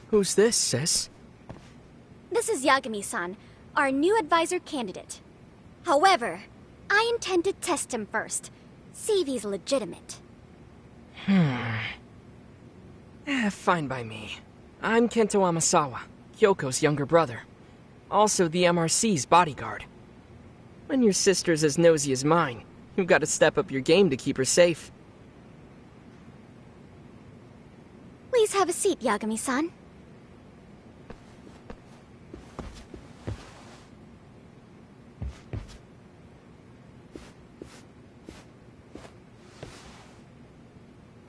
Who's this, sis? This is Yagami-san, our new advisor candidate. However, I intend to test him first. See if he's legitimate. Fine by me. I'm Kento Amasawa, Kyoko's younger brother. Also the MRC's bodyguard. When your sister's as nosy as mine, you've got to step up your game to keep her safe. Please have a seat, Yagami-san.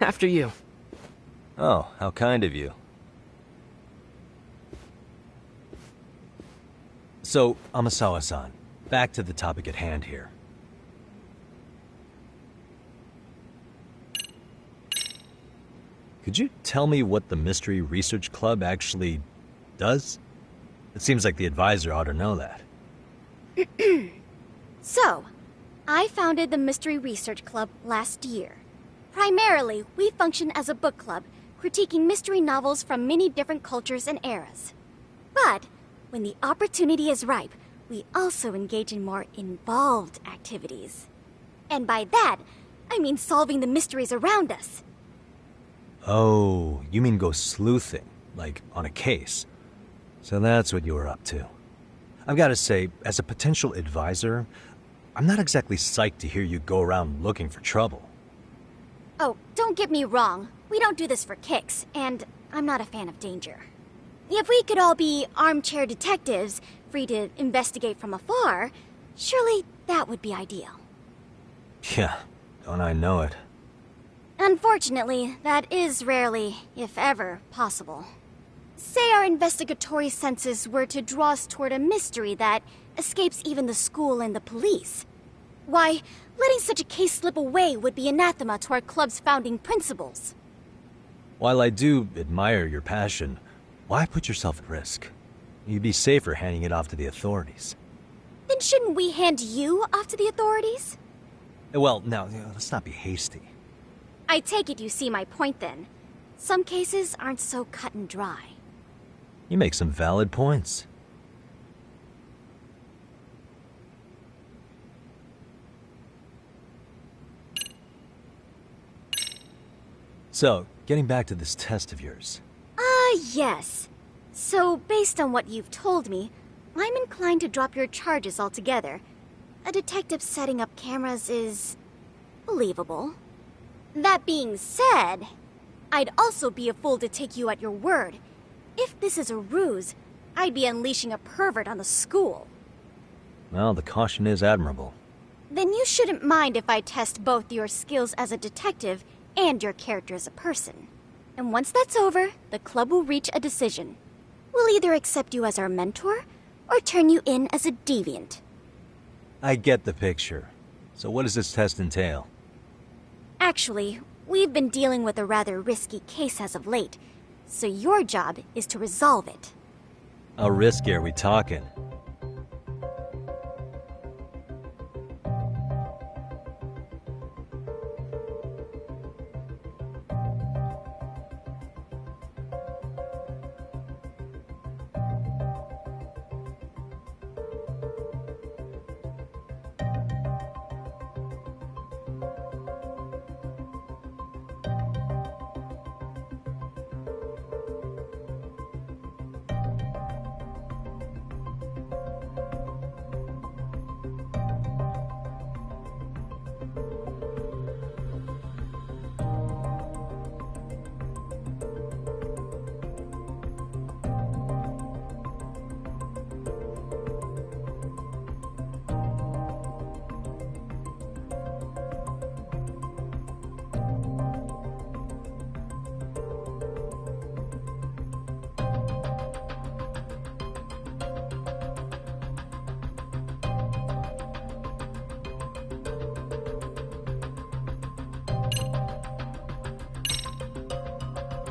After you. Oh, how kind of you. So, Amasawa-san, back to the topic at hand here. Could you tell me what the Mystery Research Club actually does? It seems like the advisor ought to know that. So, I founded the Mystery Research Club last year. Primarily, we function as a book club, critiquing mystery novels from many different cultures and eras. But, when the opportunity is ripe, we also engage in more involved activities. And by that, I mean solving the mysteries around us. Oh, you mean go sleuthing, like on a case. So that's what you were up to. I've got to say, as a potential advisor, I'm not exactly psyched to hear you go around looking for trouble. Oh, don't get me wrong. We don't do this for kicks, and I'm not a fan of danger. If we could all be armchair detectives, free to investigate from afar, surely that would be ideal. Yeah, don't I know it. Unfortunately, that is rarely, if ever, possible. Say our investigatory senses were to draw us toward a mystery that escapes even the school and the police. Why, letting such a case slip away would be anathema to our club's founding principles. While I do admire your passion, why put yourself at risk? You'd be safer handing it off to the authorities. Then shouldn't we hand you off to the authorities? Well, now, let's not be hasty. I take it you see my point then. some cases aren't so cut and dry. You make some valid points. So, getting back to this test of yours. Yes. So, based on what you've told me, I'm inclined to drop your charges altogether. A detective setting up cameras is believable. That being said, I'd also be a fool to take you at your word. If this is a ruse, I'd be unleashing a pervert on the school. Well, the caution is admirable. Then you shouldn't mind if I test both your skills as a detective and your character as a person. And once that's over, the club will reach a decision. We'll either accept you as our mentor, or turn you in as a deviant. I get the picture. So what does this test entail? Actually, we've been dealing with a rather risky case as of late, so your job is to resolve it. How risky are we talking?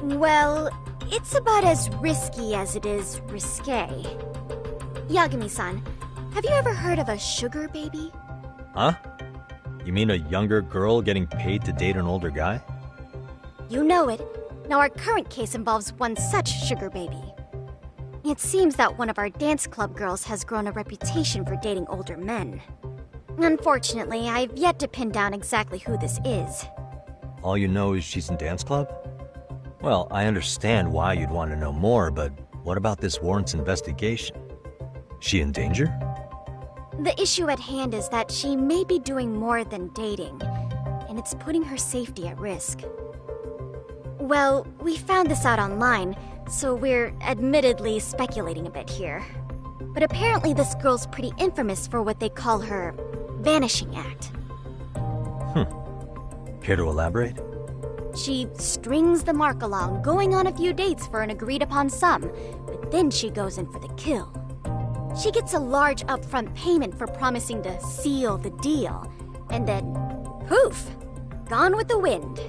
Well, it's about as risky as it is risque. Yagami-san, have you ever heard of a sugar baby? Huh? You mean a younger girl getting paid to date an older guy? You know it. Now our current case involves one such sugar baby. It seems that one of our dance club girls has grown a reputation for dating older men. Unfortunately, I've yet to pin down exactly who this is. All you know is she's in dance club? Well, I understand why you'd want to know more, but what about this warrants investigation? She in danger? The issue at hand is that she may be doing more than dating, and it's putting her safety at risk. Well, we found this out online, so we're admittedly speculating a bit here. But apparently this girl's pretty infamous for what they call her vanishing act. Care to elaborate? She strings the mark along, going on a few dates for an agreed-upon sum, but then she goes in for the kill. She gets a large upfront payment for promising to seal the deal, and then, poof, gone with the wind.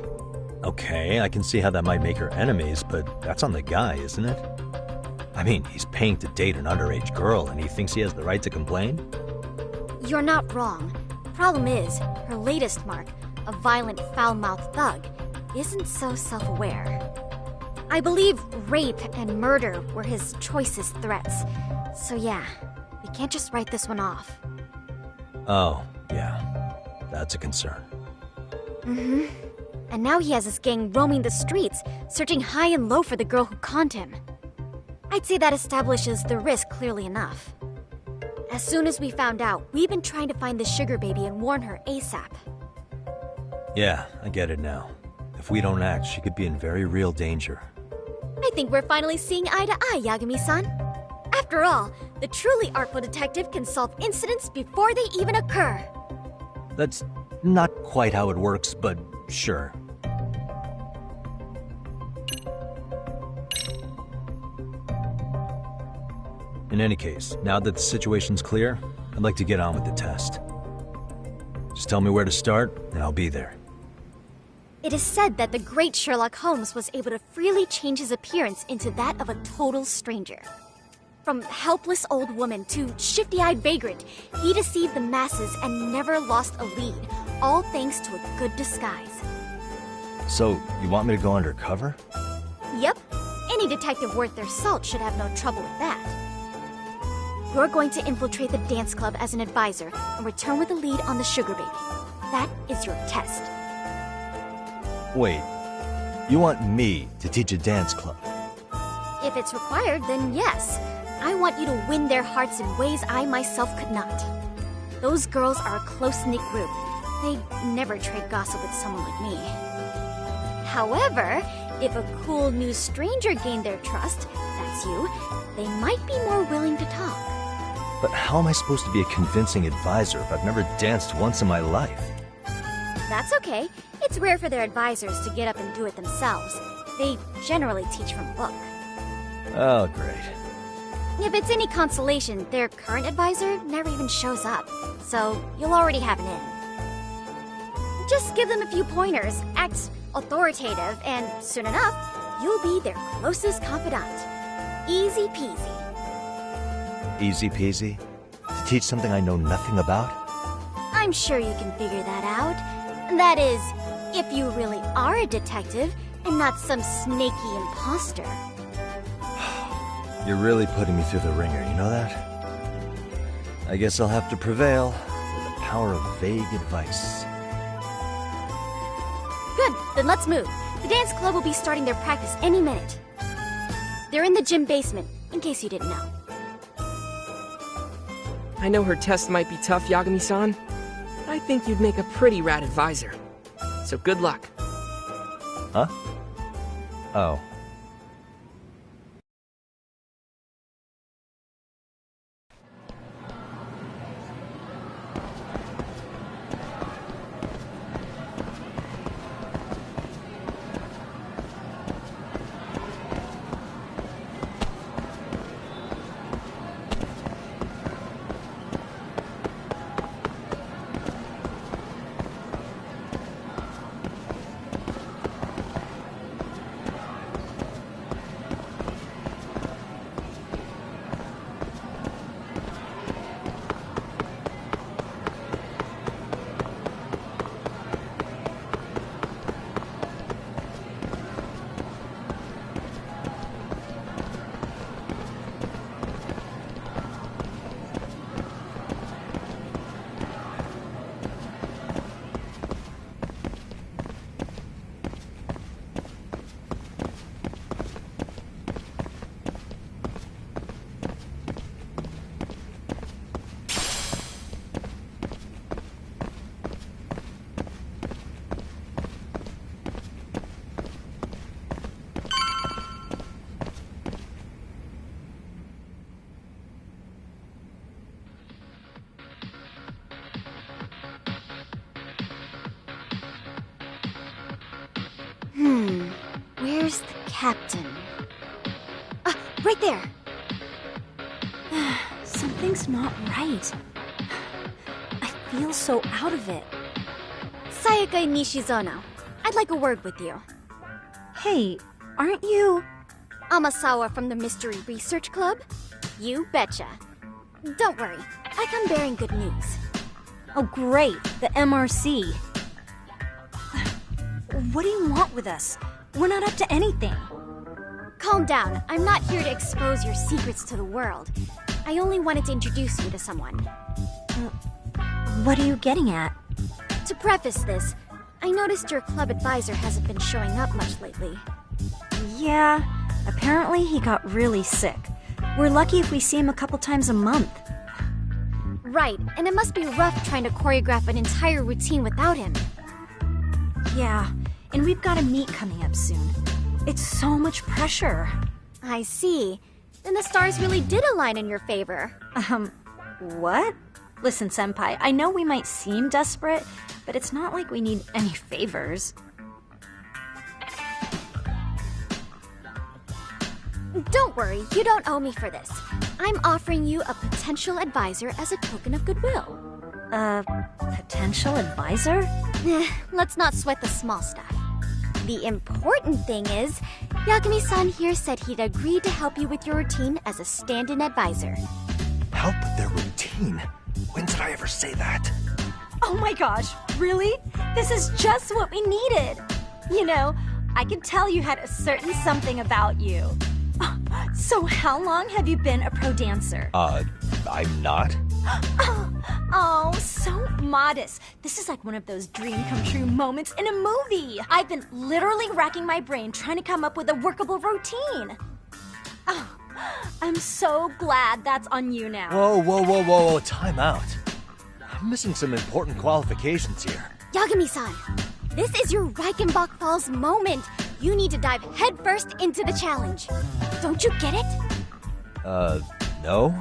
Okay, I can see how that might make her enemies, but that's on the guy, isn't it? I mean, he's paying to date an underage girl, and he thinks he has the right to complain? You're not wrong. Problem is, her latest mark, a violent, foul-mouthed thug, isn't so self-aware. I believe rape and murder were his choicest threats. So yeah, we can't just write this one off. Oh, yeah. That's a concern. Mm-hmm. And now he has his gang roaming the streets, searching high and low for the girl who conned him. I'd say that establishes the risk clearly enough. As soon as we found out, we've been trying to find the sugar baby and warn her ASAP. Yeah, I get it now. If we don't act, she could be in very real danger. I think we're finally seeing eye to eye, Yagami-san. After all, the truly artful detective can solve incidents before they even occur. That's not quite how it works, but sure. In any case, now that the situation's clear, I'd like to get on with the test. Just tell me where to start, and I'll be there. It is said that the great Sherlock Holmes was able to freely change his appearance into that of a total stranger. From helpless old woman to shifty-eyed vagrant, he deceived the masses and never lost a lead, all thanks to a good disguise. So, you want me to go undercover? detective worth their salt should have no trouble with that. You're going to infiltrate the dance club as an advisor and return with a lead on the sugar baby. That is your test. Wait, you want me to teach a dance club? If it's required, then yes. I want you to win their hearts in ways I myself could not. Those girls are a close-knit group. They'd never trade gossip with someone like me. However, if a cool new stranger gained their trust, that's you, they might be more willing to talk. But how am I supposed to be a convincing advisor if I've never danced once in my life? That's okay. It's rare for their advisors to get up and do it themselves. They generally teach from a book. Oh, great. If it's any consolation, their current advisor never even shows up, so you'll already have an in. Just give them a few pointers, act authoritative, and soon enough, you'll be their closest confidant. Easy peasy. Easy peasy? To teach something I know nothing about? I'm sure you can figure that out. That is, if you really are a detective and not some snaky imposter. You're really putting me through the ringer, you know that? I guess I'll have to prevail with the power of vague advice. Good, then let's move. The dance club will be starting their practice any minute. They're in the gym basement, in case you didn't know. I know her test might be tough, Yagami-san. I think you'd make a pretty rad advisor. So good luck. Huh? Oh. Where's the captain? Ah, right there! Something's not right. I feel so out of it. Sayaka Nishizono, I'd like a word with you. Hey, aren't you... Amasawa from the Mystery Research Club? You betcha. Don't worry, I come bearing good news. Oh great, the MRC. What do you want with us? We're not up to anything. Calm down. I'm not here to expose your secrets to the world. I only wanted to introduce you to someone. What are you getting at? To preface this, I noticed your club advisor hasn't been showing up much lately. Yeah, apparently he got really sick. We're lucky if we see him a couple times a month. Right, and it must be rough trying to choreograph an entire routine without him. Yeah, and we've got a meet coming up soon. It's so much pressure. I see. Then the stars really did align in your favor. What? Listen, Senpai, I know we might seem desperate, but it's not like we need any favors. Don't worry, you don't owe me for this. I'm offering you a potential advisor as a token of goodwill. Potential advisor? Let's not sweat the small stuff. The important thing is, Yagami-san here said he'd agreed to help you with your routine as a stand-in advisor. Help with their routine? When did I ever say that? Oh my gosh, really? This is just what we needed. You know, I could tell you had a certain something about you. So how long have you been a pro dancer? I'm not. Oh, so modest. This is like one of those dream come true moments in a movie. I've been literally racking my brain trying to come up with a workable routine. Oh, I'm so glad that's on you now. Whoa, time out. I'm missing some important qualifications here. Yagami-san, this is your Reichenbach Falls moment. You need to dive headfirst into the challenge. Don't you get it? No?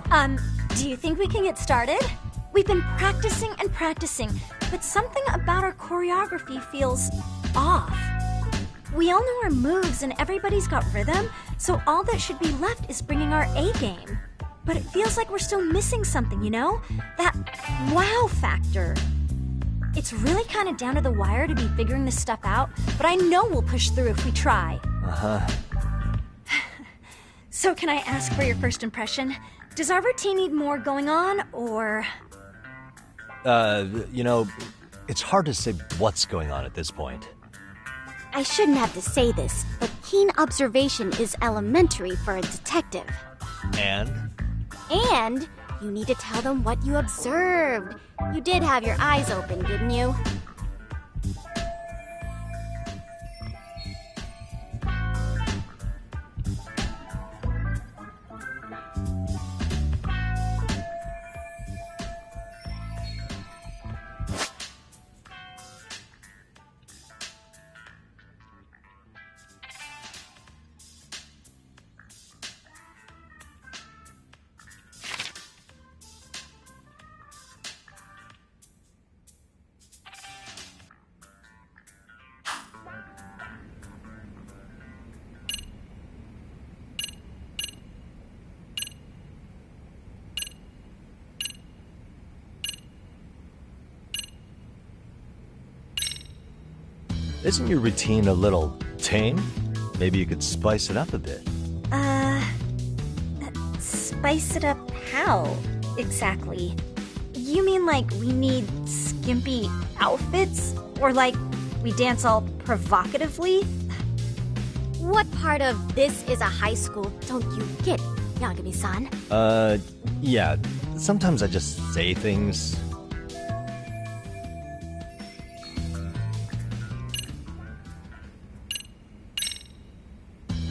Do you think we can get started? We've been practicing and practicing, but something about our choreography feels off. We all know our moves and everybody's got rhythm, so all that should be left is bringing our A game. But it feels like we're still missing something, you know? That wow factor. It's really kind of down to the wire to be figuring this stuff out, but I know we'll push through if we try. Uh-huh. So can I ask for your first impression? Does our routine need more going on, or...? It's hard to say what's going on at this point. I shouldn't have to say this, but keen observation is elementary for a detective. And you need to tell them what you observed. You did have your eyes open, didn't you? Isn't your routine a little tame? Maybe you could spice it up a bit. Spice it up how, exactly? You mean like we need skimpy outfits? Or like we dance all provocatively? What part of this is a high school don't you get, Yagami-san? Yeah. Sometimes I just say things.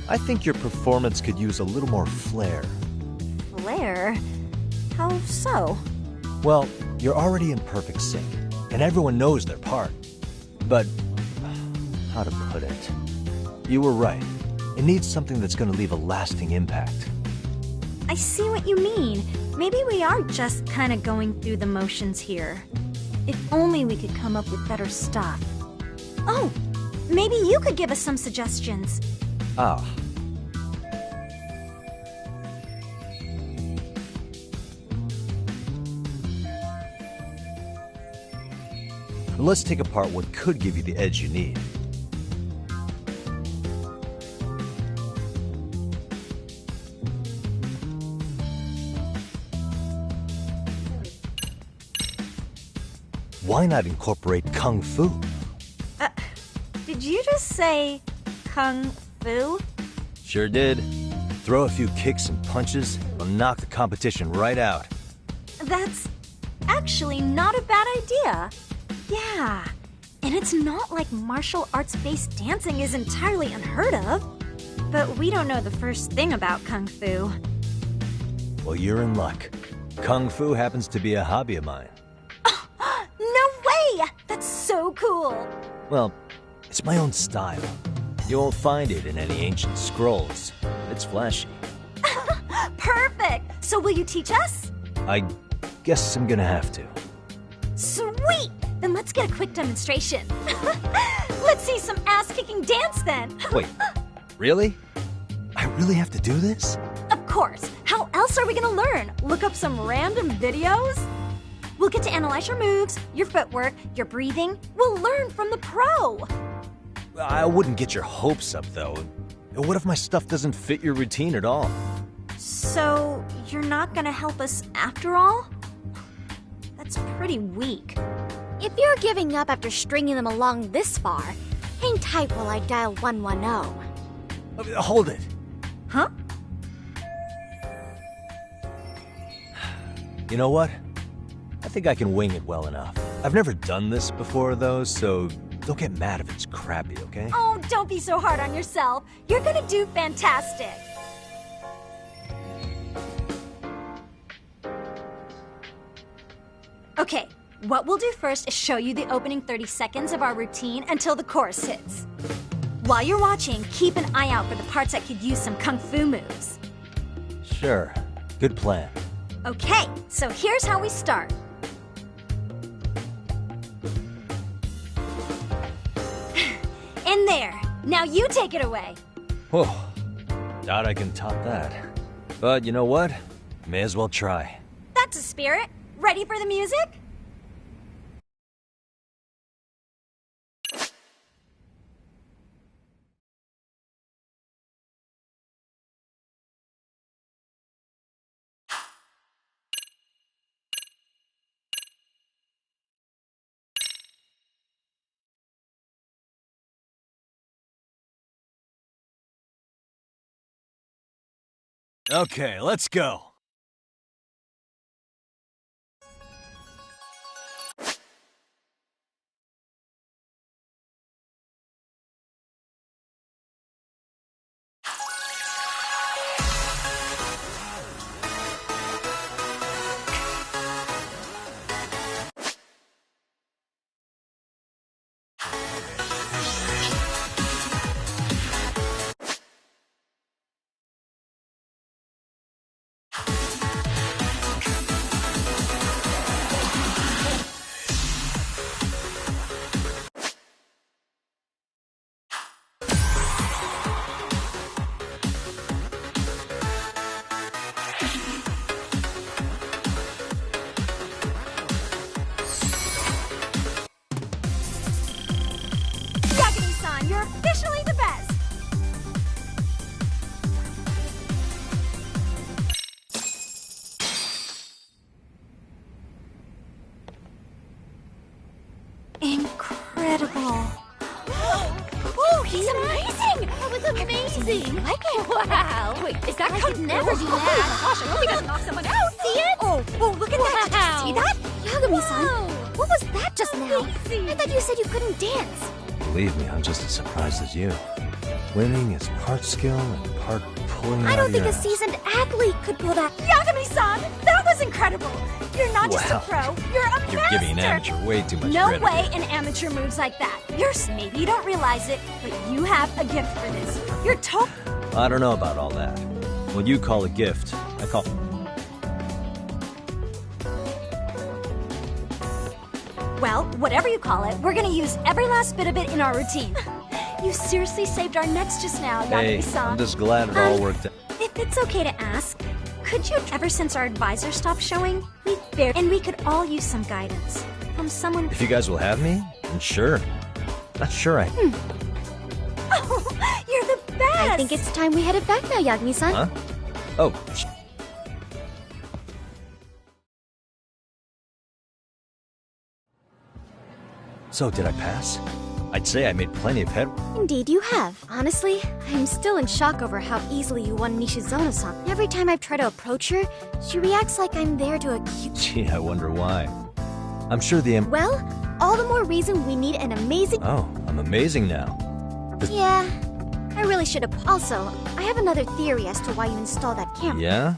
I think your performance could use a little more flair. Flair? How so? Well, you're already in perfect sync, and everyone knows their part. But, how to put it? You were right. It needs something that's going to leave a lasting impact. I see what you mean. Maybe we are just kind of going through the motions here. If only we could come up with better stuff. Oh, maybe you could give us some suggestions. Ah. Let's take apart what could give you the edge you need. Why not incorporate Kung Fu? Did you just say Kung Fu? Sure did. Throw a few kicks and punches, will knock the competition right out. That's actually not a bad idea. Yeah, and it's not like martial arts-based dancing is entirely unheard of. But we don't know the first thing about Kung Fu. Well, you're in luck. Kung Fu happens to be a hobby of mine. No way! That's so cool! Well, it's my own style. You won't find it in any ancient scrolls. It's flashy. Perfect! So will you teach us? I guess I'm gonna have to. Sweet! Then let's get a quick demonstration. Let's see some ass-kicking dance then. Wait, really? I really have to do this? Of course. How else are we gonna learn? Look up some random videos? We'll get to analyze your moves, your footwork, your breathing. We'll learn from the pro. I wouldn't get your hopes up, though. What if my stuff doesn't fit your routine at all? So, you're not gonna help us after all? That's pretty weak. If you're giving up after stringing them along this far, hang tight while I dial 110. Hold it. Huh? You know what? I think I can wing it well enough. I've never done this before, though, so don't get mad if it's crappy, okay? Oh, don't be so hard on yourself. You're gonna do fantastic. Okay, what we'll do first is show you the opening 30 seconds of our routine until the chorus hits. While you're watching, keep an eye out for the parts that could use some kung fu moves. Sure. Good plan. Okay, so here's how we start. In there. Now you take it away. Whew. Doubt I can top that. But you know what? May as well try. That's a spirit. Ready for the music? Okay, let's go. Yagami-san, you're officially the best! Incredible. Oh, he's amazing! That was amazing! I like it. Wow! Wait, is that could never do that? Oh gosh, I hope he doesn't knock someone out. See it? Oh, look at that. Did you see that? Yagami-san, what was that just now? Amazing. I thought you said you couldn't dance. Believe me, I'm just as surprised as you. Winning is part skill and part pulling I out don't of think your a ass. seasoned athlete could pull that. Yagami-san, that was incredible. You're not just a Wow. pro, you're a master. You're giving an amateur way too much No credit. way an amateur moves like that. Maybe you don't realize it, but you have a gift for this. You're I don't know about all that. What you call a gift, I call... Well, whatever you call it, we're gonna use every last bit of it in our routine. You seriously saved our necks just now, Hey, Yagami-san. I'm just glad it all worked out. If it's okay to ask, could you, ever since our advisor stopped showing, we could all use some guidance from someone. If you guys will have me, then sure. Not sure I... Oh, you're the best! I think it's time we headed back now, Yagami-san. Huh? Oh, So, did I pass? I'd say I made plenty of headway. Indeed you have. Honestly, I'm still in shock over how easily you won Nishizono-san. Every time I've tried to approach her, she reacts like I'm there to accuse... Gee, I wonder why. I'm sure the... Well, all the more reason we need an amazing... Oh, I'm amazing now. Yeah, I really should have... Also, I have another theory as to why you installed that camera. Yeah?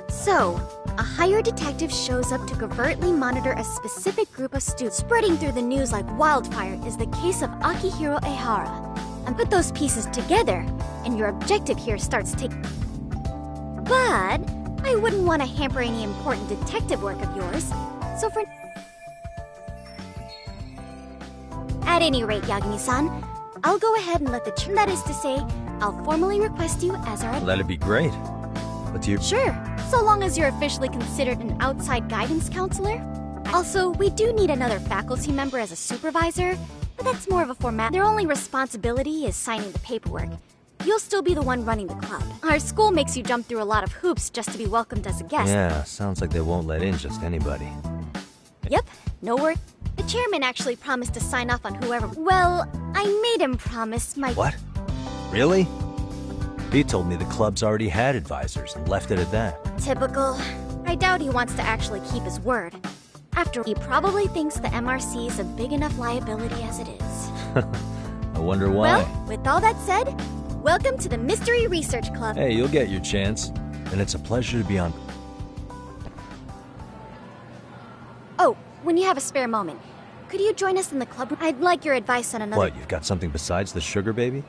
So, a hired detective shows up to covertly monitor a specific group of students. Spreading through the news like wildfire is the case of Akihiro Ehara. And put those pieces together, and your objective here starts taking... But, I wouldn't want to hamper any important detective work of yours. So for... At any rate, Yagami-san, I'll go ahead and let the that is to say, I'll formally request you as our... That'd be great. But do you... Sure, so long as you're officially considered an outside guidance counselor. Also, we do need another faculty member as a supervisor, but that's more of a format. Their only responsibility is signing the paperwork. You'll still be the one running the club. Our school makes you jump through a lot of hoops just to be welcomed as a guest. Yeah, sounds like they won't let in just anybody. Yep, no word. The chairman actually promised to sign off on whoever... Well, I made him promise my... What? Really? He told me the club's already had advisors and left it at that. Typical. I doubt he wants to actually keep his word. After he probably thinks the MRC is a big enough liability as it is. I wonder why. Well, with all that said, welcome to the Mystery Research Club. Hey, you'll get your chance. And it's a pleasure to be on... Oh, when you have a spare moment, could you join us in the club? I'd like your advice on another... What, you've got something besides the sugar baby?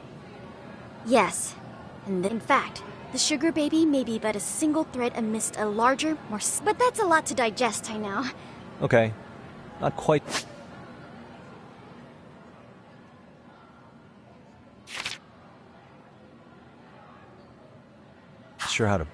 Yes. And in fact, the sugar baby may be but a single thread amidst a larger, more... But that's a lot to digest, I know. Okay. Not quite... sure how to